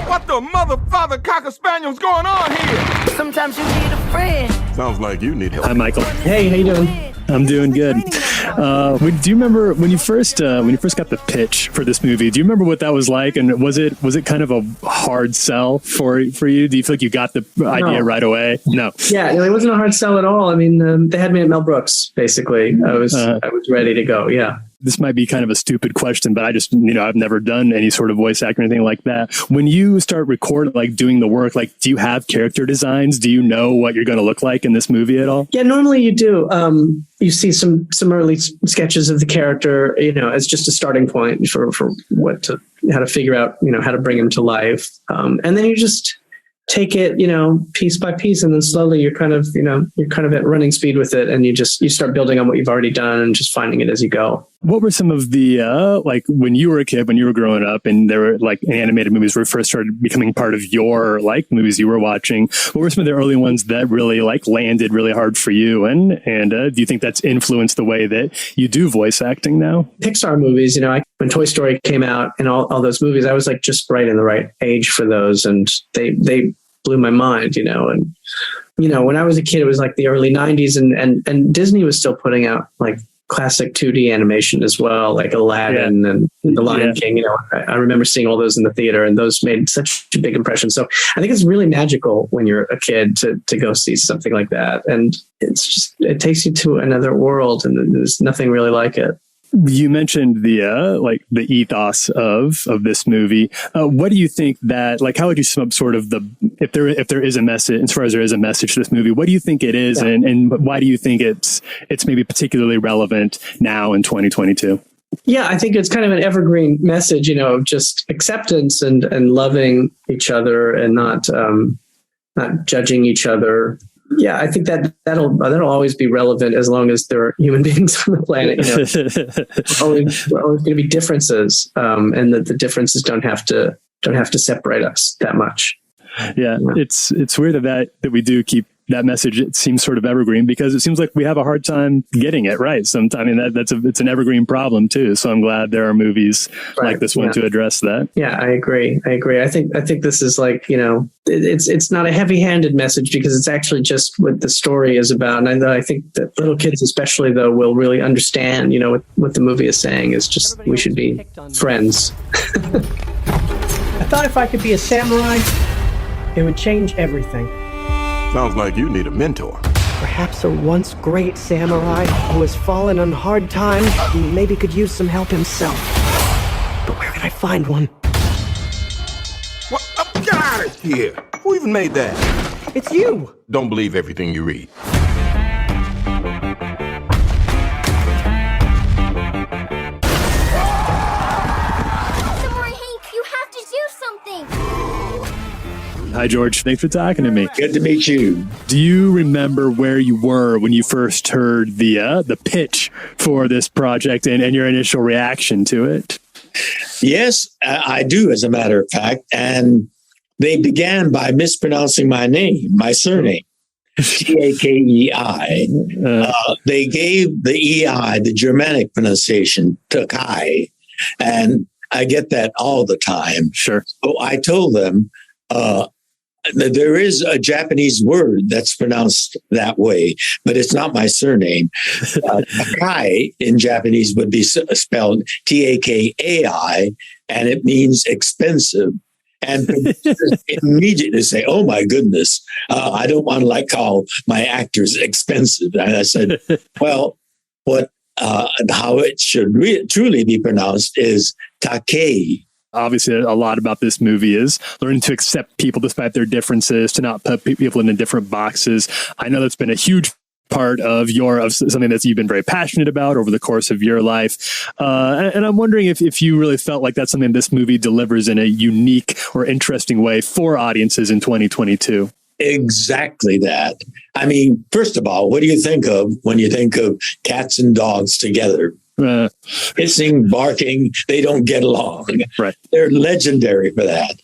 What the mother, father, cocker spaniel's going on here? Sometimes you need a friend. Sounds like you need help. Hi, Michael. Hey, how you doing? I'm doing good. Do you remember when you first got the pitch for this movie? Do you remember what that was like? And was it kind of a hard sell for you? Do you feel like you got the idea right away? No. Yeah, it wasn't a hard sell at all. I mean, they had me at Mel Brooks. Basically, I was ready to go. Yeah. This might be kind of a stupid question, but I just, I've never done any sort of voice acting or anything like that. When you start recording, doing the work, do you have character designs? Do you know what you're going to look like in this movie at all? Yeah, normally you do. You see some early sketches of the character, as just a starting point for how to figure out, how to bring him to life. And then you just take it, piece by piece, and then slowly you're kind of at running speed with it, and you start building on what you've already done and just finding it as you go. What were some of the when you were a kid, when you were growing up, and there were animated movies were first started becoming part of your movies you were watching? What were some of the early ones that really landed really hard for you? And do you think that's influenced the way that you do voice acting now? Pixar movies, when Toy Story came out and all those movies, I was just right in the right age for those, and they blew my mind, and when I was a kid, it was the early 90s, and Disney was still putting out classic 2D animation as well, like Aladdin and The Lion King. I remember seeing all those in the theater, and those made such a big impression. So I think it's really magical when you're a kid to go see something like that. And it takes you to another world, and there's nothing really like it. You mentioned the ethos of this movie. What do you think that how would you sum up sort of if there is a message, as far as there is a message to this movie, what do you think it is, and why do you think it's maybe particularly relevant now in 2022? Yeah, I think it's kind of an evergreen message, of just acceptance and loving each other and not judging each other. Yeah, I think that'll always be relevant as long as there are human beings on the planet. We're always going to be differences, and that the differences don't have to separate us that much. Yeah. It's weird that we do keep that message. It seems sort of evergreen because it seems like we have a hard time getting it right. Sometimes it's an evergreen problem too. So I'm glad there are movies like this one to address that. Yeah, I agree. I think this is it's not a heavy-handed message because it's actually just what the story is about. And I think that little kids especially though will really understand, what the movie is saying is just we should be friends. I thought if I could be a samurai, it would change everything. Sounds like you need a mentor. Perhaps a once great samurai who has fallen on hard times and maybe could use some help himself. But where can I find one? What? Get out of here! Who even made that? It's you! Don't believe everything you read. Hi, George. Thanks for talking to me. Good to meet you. Do you remember where you were when you first heard the pitch for this project and your initial reaction to it? Yes, I do, as a matter of fact. And they began by mispronouncing my name, my surname. Takei. They gave the EI, the Germanic pronunciation, Takei. And I get that all the time. Sure. So I told them, there is a Japanese word that's pronounced that way, but it's not my surname. Takei in Japanese would be spelled Takai, and it means expensive. And immediately say, "Oh my goodness, I don't want to call my actors expensive." And I said, "Well, how it should truly be pronounced is Takei." Obviously, a lot about this movie is learning to accept people despite their differences, to not put people into different boxes. I know that's been a huge part of something that you've been very passionate about over the course of your life. And I'm wondering if you really felt like that's something this movie delivers in a unique or interesting way for audiences in 2022. Exactly that. I mean, first of all, what do you think of when you think of cats and dogs together? Hissing, barking, they don't get along. Right. They're legendary for that.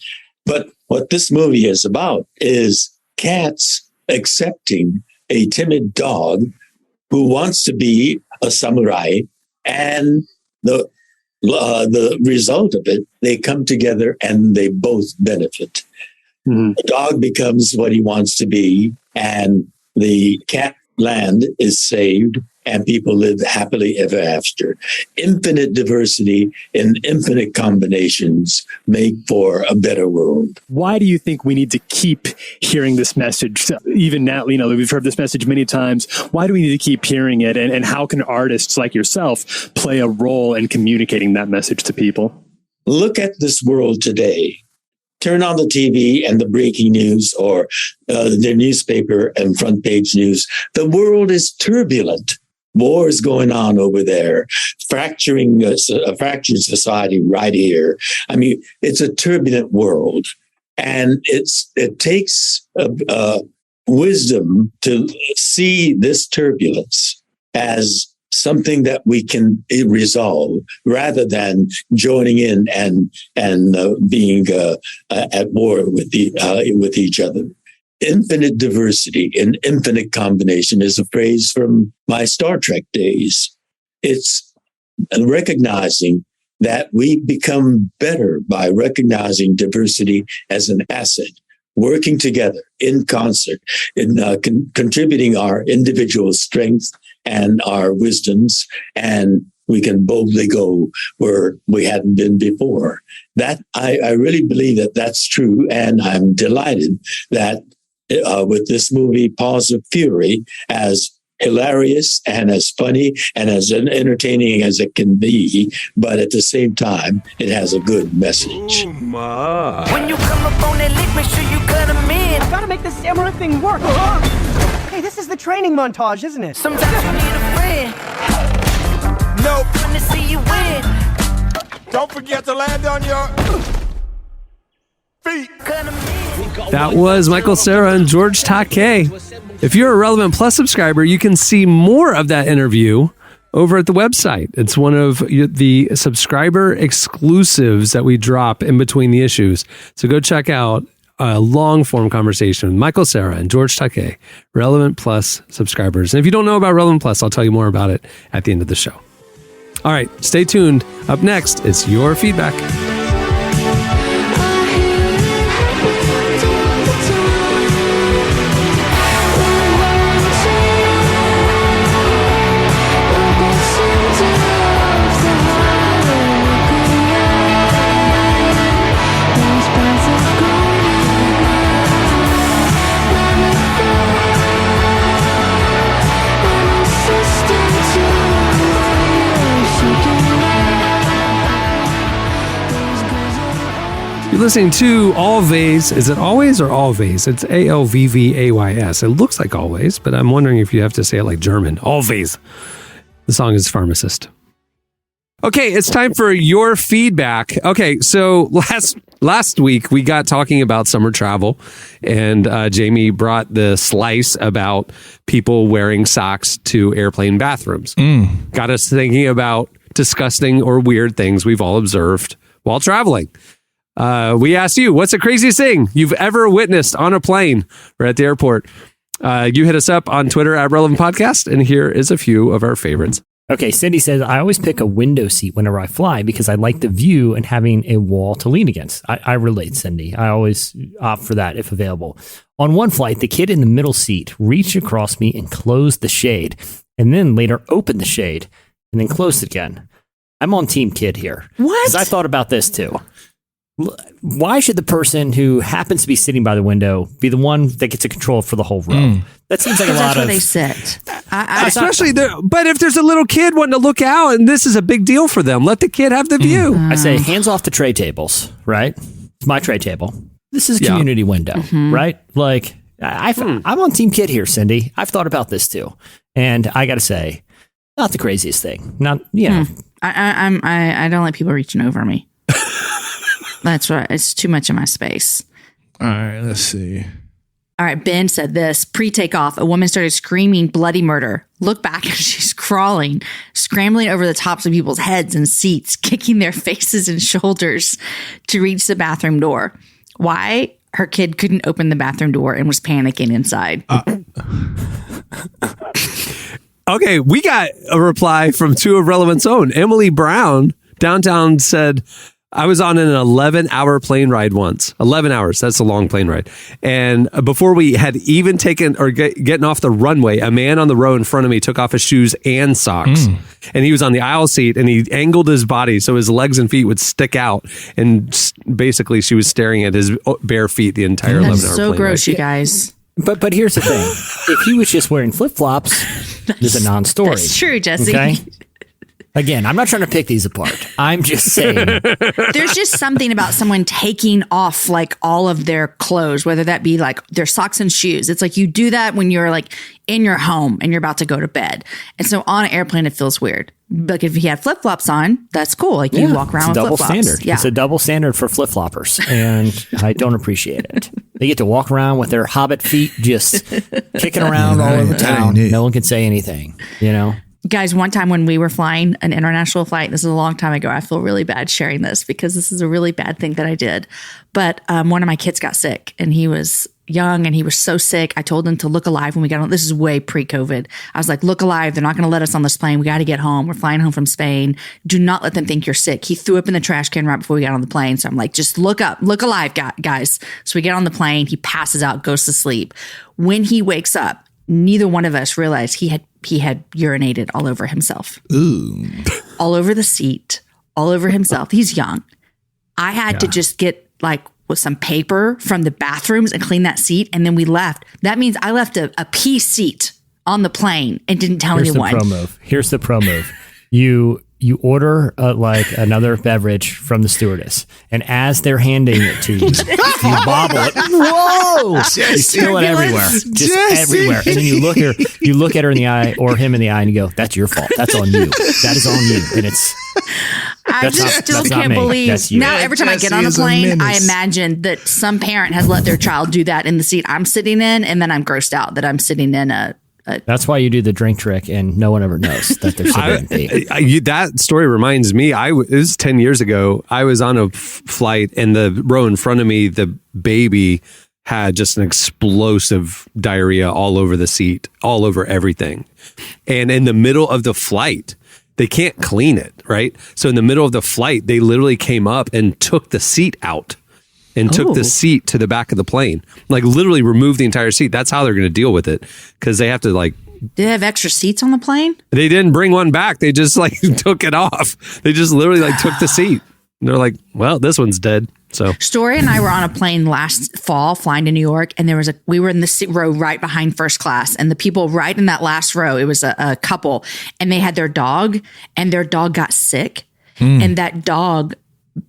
But what this movie is about is cats accepting a timid dog who wants to be a samurai, and the result of it, they come together and they both benefit. Mm-hmm. The dog becomes what he wants to be, and the cat land is saved, and people live happily ever after. Infinite diversity and infinite combinations make for a better world. Why do you think we need to keep hearing this message? Even now, we've heard this message many times. Why do we need to keep hearing it? And how can artists like yourself play a role in communicating that message to people? Look at this world today. Turn on the TV and the breaking news or the newspaper and front page news. The world is turbulent. War is going on over there, fractured society right here. I mean, it's a turbulent world, and it takes wisdom to see this turbulence as something that we can resolve, rather than joining in and being at war with each other. Infinite diversity and infinite combination is a phrase from my Star Trek days. It's recognizing that we become better by recognizing diversity as an asset, working together in concert, in contributing our individual strengths and our wisdoms, and we can boldly go where we hadn't been before. That I really believe that that's true, and I'm delighted that with this movie, Paws of Fury, as hilarious and as funny and as entertaining as it can be, but at the same time, it has a good message. Oh my. When you come up on that lick, make sure you cut them in. I gotta make this samurai thing work. Hey, this is the training montage, isn't it? Sometimes you need a friend. Nope. When to see you win. Don't forget to land on your feet. Cut them in. That was Michael Cera and George Takei. If you're a Relevant Plus subscriber, you can see more of that interview over at the website. It's one of the subscriber exclusives that we drop in between the issues. So go check out a long-form conversation with Michael Cera and George Takei, Relevant Plus subscribers. And if you don't know about Relevant Plus, I'll tell you more about it at the end of the show. All right, stay tuned. Up next, it's your feedback. You're listening to Always. Is it always or always? It's Alvvays. It looks like always, but I'm wondering if you have to say it like German. Always. The song is Pharmacist. Okay, it's time for your feedback. Okay, so last week we got talking about summer travel, and Jamie brought the slice about people wearing socks to airplane bathrooms. Got us thinking about disgusting or weird things we've all observed while traveling. We asked you, what's the craziest thing you've ever witnessed on a plane or at the airport? You hit us up on Twitter at Relevant Podcast, and here is a few of our favorites. Okay, Cindy says, I always pick a window seat whenever I fly because I like the view and having a wall to lean against. I relate, Cindy. I always opt for that if available. On one flight, the kid in the middle seat reached across me and closed the shade, and then later opened the shade and then closed it again. I'm on team kid here. What? Because I thought about this too. Why should the person who happens to be sitting by the window be the one that gets to control for the whole row? That seems like a lot that's where of... they sit. Especially but if there's a little kid wanting to look out and this is a big deal for them, let the kid have the view. I say hands off the tray tables, right? It's my tray table. This is a community window, right? Like, I'm on team kid here, Cindy. I've thought about this too. And I got to say, not the craziest thing. Not, you know. I don't let people reaching over me. That's right. It's too much of my space. All right, let's see. All right, Ben said this. Pre-takeoff, a woman started screaming bloody murder. Look back and she's crawling, scrambling over the tops of people's heads and seats, kicking their faces and shoulders to reach the bathroom door. Why? Her kid couldn't open the bathroom door and was panicking inside. Okay, we got a reply from two of Relevant's own. Emily Brown, downtown, said, I was on an 11-hour plane ride once. 11 hours. That's a long plane ride. And before we had even taken or getting off the runway, a man on the row in front of me took off his shoes and socks. And he was on the aisle seat and he angled his body so his legs and feet would stick out. And basically she was staring at his bare feet the entire 11-hour That's so plane gross, ride. you guys. But here's the thing. If he was just wearing flip-flops, there's a non-story. That's true, Jesse. Okay? Again, I'm not trying to pick these apart. I'm just saying. There's just something about someone taking off like all of their clothes, whether that be like their socks and shoes. It's like you do that when you're like in your home and you're about to go to bed. And so on an airplane, it feels weird. But if you have flip-flops on, that's cool. Like you walk around with double flip-flops. standard. Yeah. It's a double standard for flip-floppers. And I don't appreciate it. They get to walk around with their hobbit feet just kicking around all over town. No one can say anything, you know? Guys, one time when we were flying an international flight, this is a long time ago. I feel really bad sharing this because this is a really bad thing that I did. But one of my kids got sick and he was young and he was so sick. I told him to look alive when we got on. This is way pre-COVID. I was like, look alive. They're not going to let us on this plane. We got to get home. We're flying home from Spain. Do not let them think you're sick. He threw up in the trash can right before we got on the plane. So I'm like, just look up, look alive, guys. So we get on the plane. He passes out, goes to sleep. When he wakes up, neither one of us realized he had urinated all over himself. Ooh. All over the seat, all over himself. He's young. I had to just get like with some paper from the bathrooms and clean that seat. And then we left. That means I left a pee seat on the plane and didn't tell anyone. Here's the pro move. You order like another beverage from the stewardess, and as they're handing it to you, you bobble it. Whoa! You spill it everywhere, just everywhere. And then you look at her in the eye or him in the eye, and you go, "That's your fault. That's on you. That is on you." And it's. I just still can't believe. Now every time I get on a plane, I imagine that some parent has let their child do that in the seat I'm sitting in, and then I'm grossed out that I'm sitting in a. That's why you do the drink trick, and no one ever knows that there's something. That story reminds me. It was 10 years ago. I was on a flight, and the row in front of me, the baby had just an explosive diarrhea all over the seat, all over everything. And in the middle of the flight, they can't clean it, right? So in the middle of the flight, they literally came up and took the seat out. And took the seat to the back of the plane, like literally removed the entire seat. That's how they're going to deal with it, because they have to like. Do they have extra seats on the plane? They didn't bring one back. They just like took it off. They just literally like took the seat. And they're like, well, this one's dead. So Story and I were on a plane last fall flying to New York, and we were in the row right behind first class, and the people right in that last row, it was a couple, and they had their dog, and their dog got sick, and that dog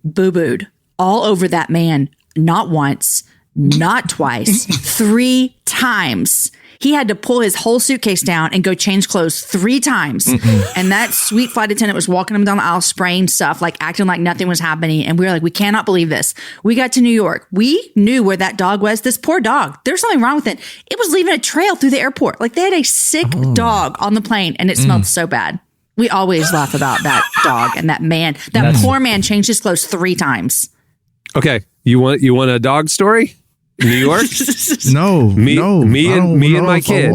boo-booed all over that man. Not once, not twice, 3 times. He had to pull his whole suitcase down and go change clothes 3 times. And that sweet flight attendant was walking him down the aisle, spraying stuff, like acting like nothing was happening. And we were like, we cannot believe this. We got to New York. We knew where that dog was. This poor dog. There's something wrong with it. It was leaving a trail through the airport. Like they had a sick dog on the plane, and it smelled so bad. We always laugh about that dog and that man. That poor man changed his clothes 3 times. Okay. You want a dog story? New York? No, me and my kid.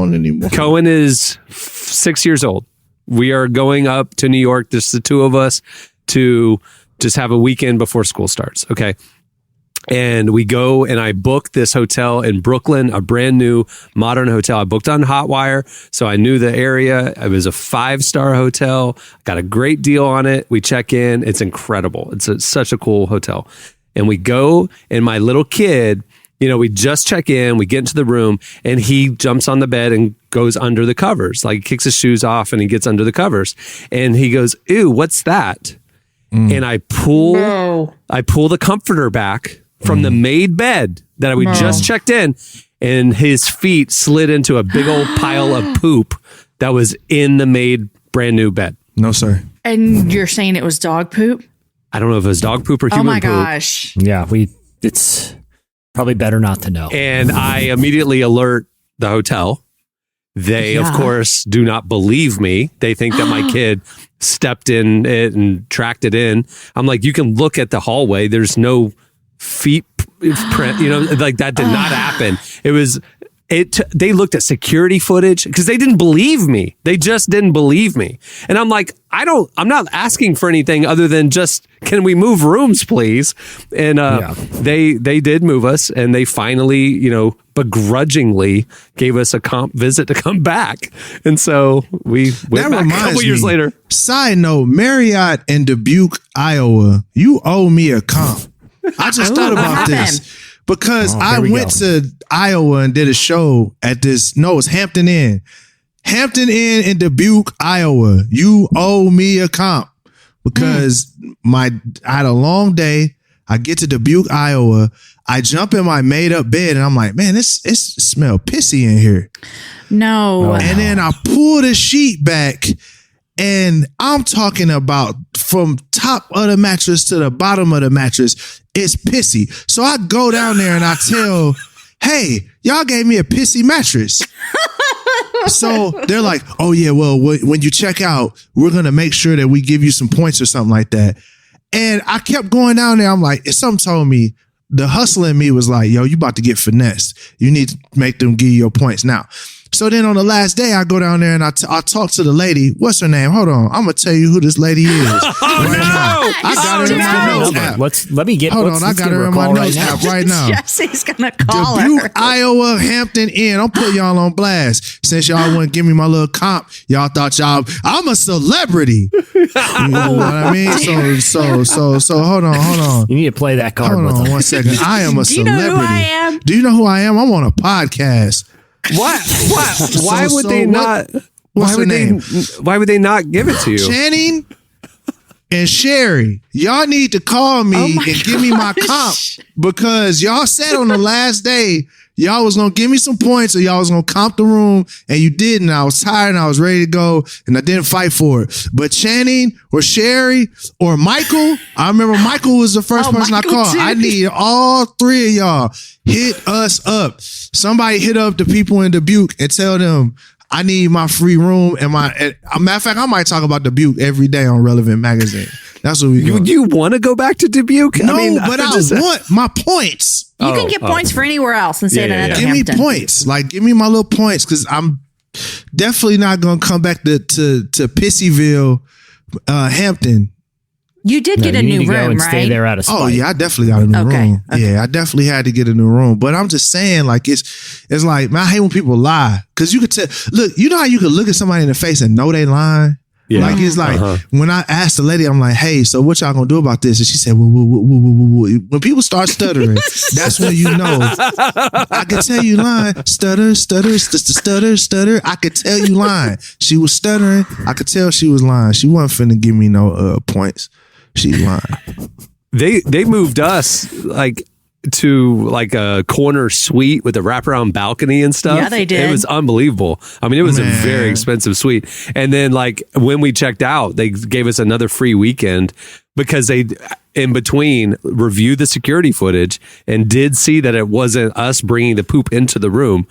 Cohen is 6 years old. We are going up to New York, just the two of us, to just have a weekend before school starts. Okay. And we go and I booked this hotel in Brooklyn, a brand new modern hotel. I booked on Hotwire, so I knew the area. It was a 5-star hotel. Got a great deal on it. We check in. It's incredible. It's such a cool hotel. And we go, and my little kid, we just check in, we get into the room, and he jumps on the bed and goes under the covers. Like, he kicks his shoes off and he gets under the covers. And he goes, ew, what's that? And I pull the comforter back from the made bed that we just checked in, and his feet slid into a big old pile of poop that was in the made brand new bed. No, sir. And you're saying it was dog poop? I don't know if it was dog poop or human poop. Oh my gosh. Yeah, it's probably better not to know. And I immediately alert the hotel. They, of course, do not believe me. They think that my kid stepped in it and tracked it in. I'm like, you can look at the hallway. There's no feet print, like that did not happen. They looked at security footage because they didn't believe me. They just didn't believe me. And I'm like, I'm not asking for anything other than just, can we move rooms, please? And they did move us, and they finally, begrudgingly gave us a comp visit to come back. And so we went back a couple years later. Side note, Marriott in Dubuque, Iowa, you owe me a comp. I just thought about this because I went to Iowa and did a show at this. No, it's Hampton Inn. Hampton Inn in Dubuque, Iowa. You owe me a comp because I had a long day. I get to Dubuque, Iowa. I jump in my made up bed and I'm like, man, it smells pissy in here. No. And then I pull the sheet back. And I'm talking about from top of the mattress to the bottom of the mattress, it's pissy. So I go down there and I tell, hey, y'all gave me a pissy mattress. So they're like, oh yeah, well, when you check out, we're going to make sure that we give you some points or something like that. And I kept going down there. I'm like, something told me, the hustle in me was like, yo, you about to get finessed. You need to make them give you your points now. So then on the last day, I go down there and I talk to the lady. What's her name? Hold on. I'm going to tell you who this lady is. I got her in my notes app. Let me get. Hold on. I got her in my notes app right now. Jesse's going to call Dubuque, her. Iowa, Hampton Inn. I'll put y'all on blast. Since y'all wouldn't give me my little comp, y'all thought I'm a celebrity. You know what I mean? So hold on. You need to play that card. Hold on 1 second. I am a celebrity. Do you know who I am? Do you know who I am? I'm on a podcast. What? Why would they not? What's her name? Why would they not give it to you? Channing and Sherry, y'all need to call me and give me my comp because y'all said on the last day y'all was gonna give me some points or y'all was gonna comp the room and you didn't. I was tired and I was ready to go and I didn't fight for it. But Channing or Sherry or Michael, I remember Michael was the first person I called. I need all three of y'all hit us up. Somebody hit up the people in Dubuque and tell them I need my free room and matter of fact, I might talk about Dubuque every day on Relevant Magazine. That's what we do. You want to go back to Dubuque? No, but I want my points. You can get points for anywhere else instead of Give Hampton. me points. Like, give me my little points because I'm definitely not going to come back to Pissyville, Hampton. You did get a new room, right? Stay there out of spite. Oh yeah, I definitely got a new room. Okay. Yeah, I definitely had to get a new room. But I'm just saying, like, it's like, man, I hate when people lie because you could tell. Look, you know how you could look at somebody in the face and know they lying. Yeah. Like it's like when I asked the lady, I'm like, hey, so what y'all gonna do about this? And she said, when people start stuttering, that's when you know. I could tell you lying. Stutter. I could tell you lying. She was stuttering. I could tell she was lying. She wasn't finna give me no points. She lying. They moved us to a corner suite with a wraparound balcony and stuff. Yeah, they did. It was unbelievable. I mean, it was a very expensive suite. And then when we checked out, they gave us another free weekend because they, in between, reviewed the security footage and did see that it wasn't us bringing the poop into the room.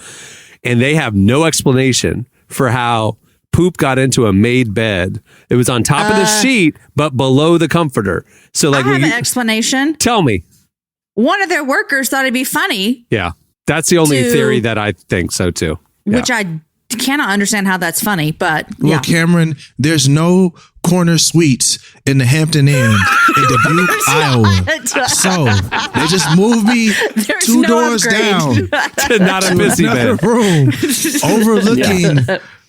And they have no explanation for how poop got into a made bed. It was on top of the sheet, but below the comforter. So I have an explanation. Tell me. One of their workers thought it'd be funny. Yeah. That's the only theory that I think so too. Which I cannot understand how that's funny, but well, Cameron, there's no corner suites in the Hampton Inn in Dubuque, Iowa. So they just moved me two doors down to not a busy bed room overlooking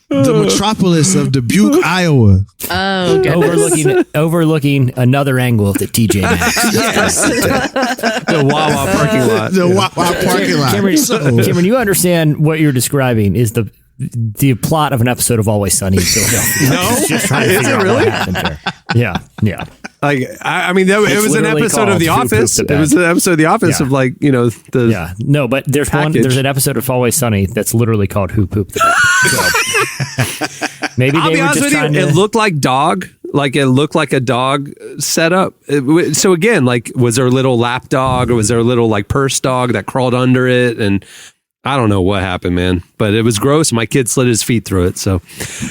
the metropolis of Dubuque, Iowa. Oh, goodness. Overlooking another angle of the TJ Maxx. The Wawa parking lot. The Wawa parking lot. Cameron, you understand what you're describing is the plot of an episode of Always Sunny in Philadelphia. No? Just trying to figure out what happened there. Yeah. Like, I mean, it was an episode of The Office. It was an episode of The Office of like, the No, but there's there's an episode of Always Sunny that's literally called Who Pooped the Bed. So maybe I'll be honest with you, it looked like dog. Like it looked like a dog setup. So again, like, was there a little lap dog or was there a little like purse dog that crawled under it? And I don't know what happened, man, but it was gross. My kid slid his feet through it. So,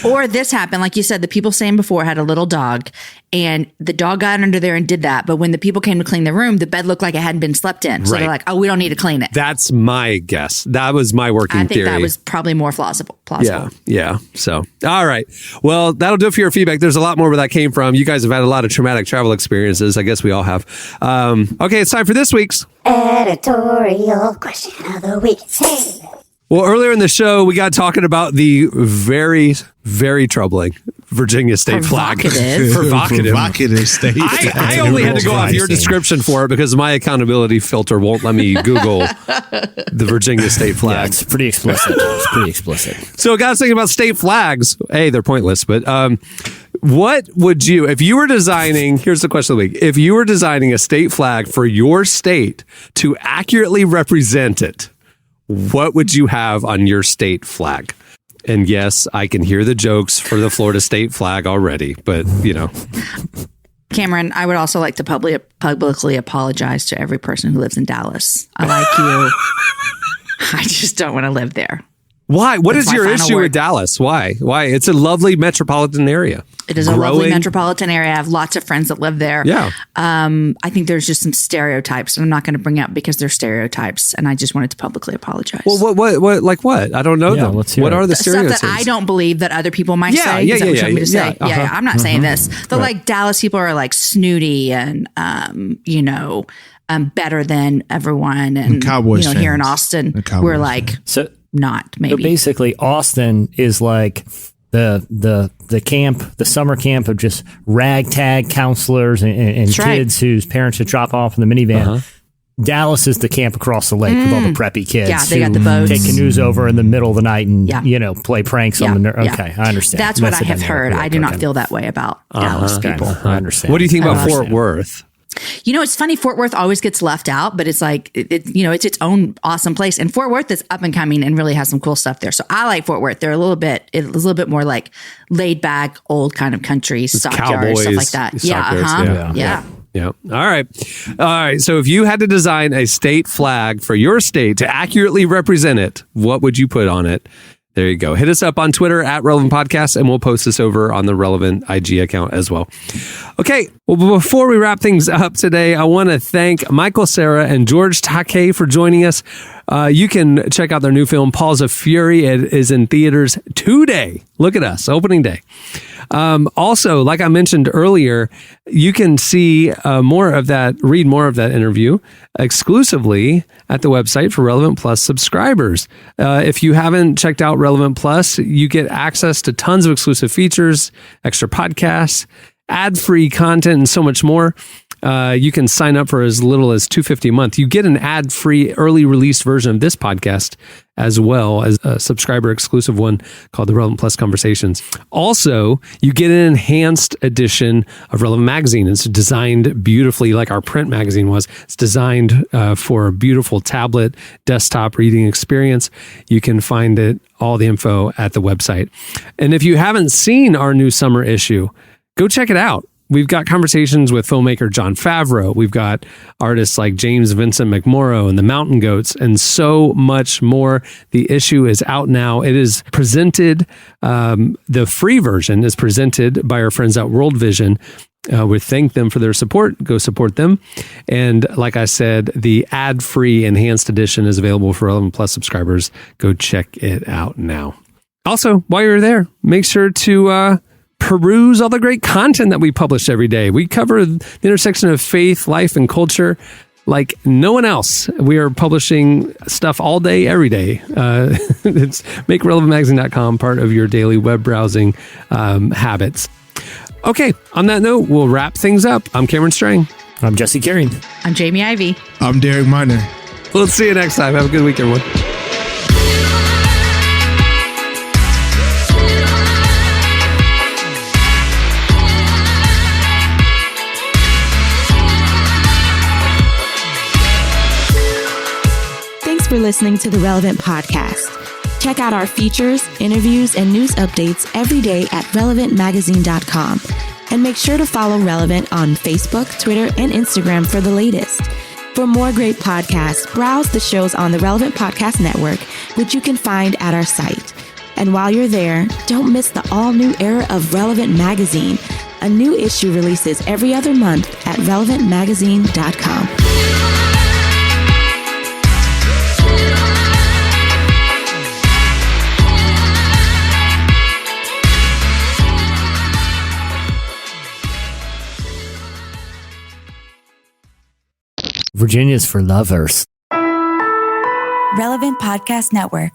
or this happened, like you said, the people saying before had a little dog, and the dog got under there and did that. But when the people came to clean the room, the bed looked like it hadn't been slept in. So they're like, "Oh, we don't need to clean it." That's my guess. That was my working theory. I think that was probably more plausible. Yeah. So, all right. Well, that'll do it for your feedback. There's a lot more where that came from. You guys have had a lot of traumatic travel experiences. I guess we all have. Okay, it's time for this week's editorial question of the week. Well, earlier in the show, we got talking about the very, very troubling Virginia state flag. Provocative state flag. I only had to go off your description for it because my accountability filter won't let me Google the Virginia state flag. Yeah, it's pretty explicit. So, guys, thinking about state flags. Hey, they're pointless, but what would you, if you were designing, here's the question of the week. If you were designing a state flag for your state to accurately represent it, what would you have on your state flag? And yes, I can hear the jokes for the Florida state flag already, but Cameron, I would also like to publicly apologize to every person who lives in Dallas. I like you. I just don't want to live there. Why? What is your issue with Dallas? Why? It's a lovely metropolitan area. It is a lovely metropolitan area. I have lots of friends that live there. Yeah. I think there's just some stereotypes I'm not going to bring up because they're stereotypes, and I just wanted to publicly apologize. Well, what? Like what? I don't know them. What are the stereotypes? Stuff that I don't believe that other people might say. Is that what you want me to say? Yeah. I'm not saying this. Like Dallas people are like snooty and better than everyone, and Cowboys fans. Here in Austin we're like not maybe. So basically, Austin is like the camp, the summer camp of just ragtag counselors and kids whose parents should drop off in the minivan. Dallas is the camp across the lake with all the preppy kids. Yeah, they got the boats. Take canoes over in the middle of the night and play pranks on the Okay, I understand. That's what I have heard. I do not feel that way about Dallas people. I understand. What do you think about Fort Worth? It's funny. Fort Worth always gets left out, but it's like, it's its own awesome place. And Fort Worth is up and coming and really has some cool stuff there. So I like Fort Worth. They're a little bit more like laid back, old kind of country, stockyard, stuff like that. Yeah. All right. So if you had to design a state flag for your state to accurately represent it, what would you put on it? There you go. Hit us up on Twitter at Relevant Podcast, and we'll post this over on the Relevant IG account as well. Okay. Well, before we wrap things up today, I want to thank Michael Cera and George Takei for joining us. You can check out their new film, Paws of Fury. It is in theaters today. Look at us, opening day. Also, like I mentioned earlier, you can see read more of that interview exclusively at the website for Relevant Plus subscribers. If you haven't checked out Relevant Plus, you get access to tons of exclusive features, extra podcasts, ad-free content, and so much more. You can sign up for as little as $2.50 a month. You get an ad-free early release version of this podcast, as well as a subscriber exclusive one called the Relevant Plus Conversations. Also, you get an enhanced edition of Relevant Magazine. It's designed beautifully like our print magazine was. It's designed for a beautiful tablet desktop reading experience. You can find all the info at the website. And if you haven't seen our new summer issue, go check it out. we've got conversations with filmmaker Jon Favreau. We've got artists like James Vincent McMorrow and the Mountain Goats, and so much more. The issue is out now. It is presented, the free version is presented by our friends at World Vision. We thank them for their support. Go support them. And like I said, the ad-free enhanced edition is available for Relevant Plus subscribers. Go check it out now. Also, while you're there, make sure to peruse all the great content that we publish every day. We cover the intersection of faith, life, and culture like no one else. We are publishing stuff all day, every day. It's make relevantmagazine.com part of your daily web browsing habits. Okay, on that note, we'll wrap things up. I'm Cameron Strang. I'm Jesse Carey. I'm Jamie Ivey. I'm Derek Miner. We'll see you next time. Have a good week, everyone. Thanks for listening to the Relevant Podcast. Check out our features, interviews, and news updates every day at relevantmagazine.com. And make sure to follow Relevant on Facebook, Twitter, and Instagram for the latest. For more great podcasts, browse the shows on the Relevant Podcast Network, which you can find at our site. And while you're there, don't miss the all-new era of Relevant Magazine. A new issue releases every other month at relevantmagazine.com. Virginia's for lovers. Relevant Podcast Network.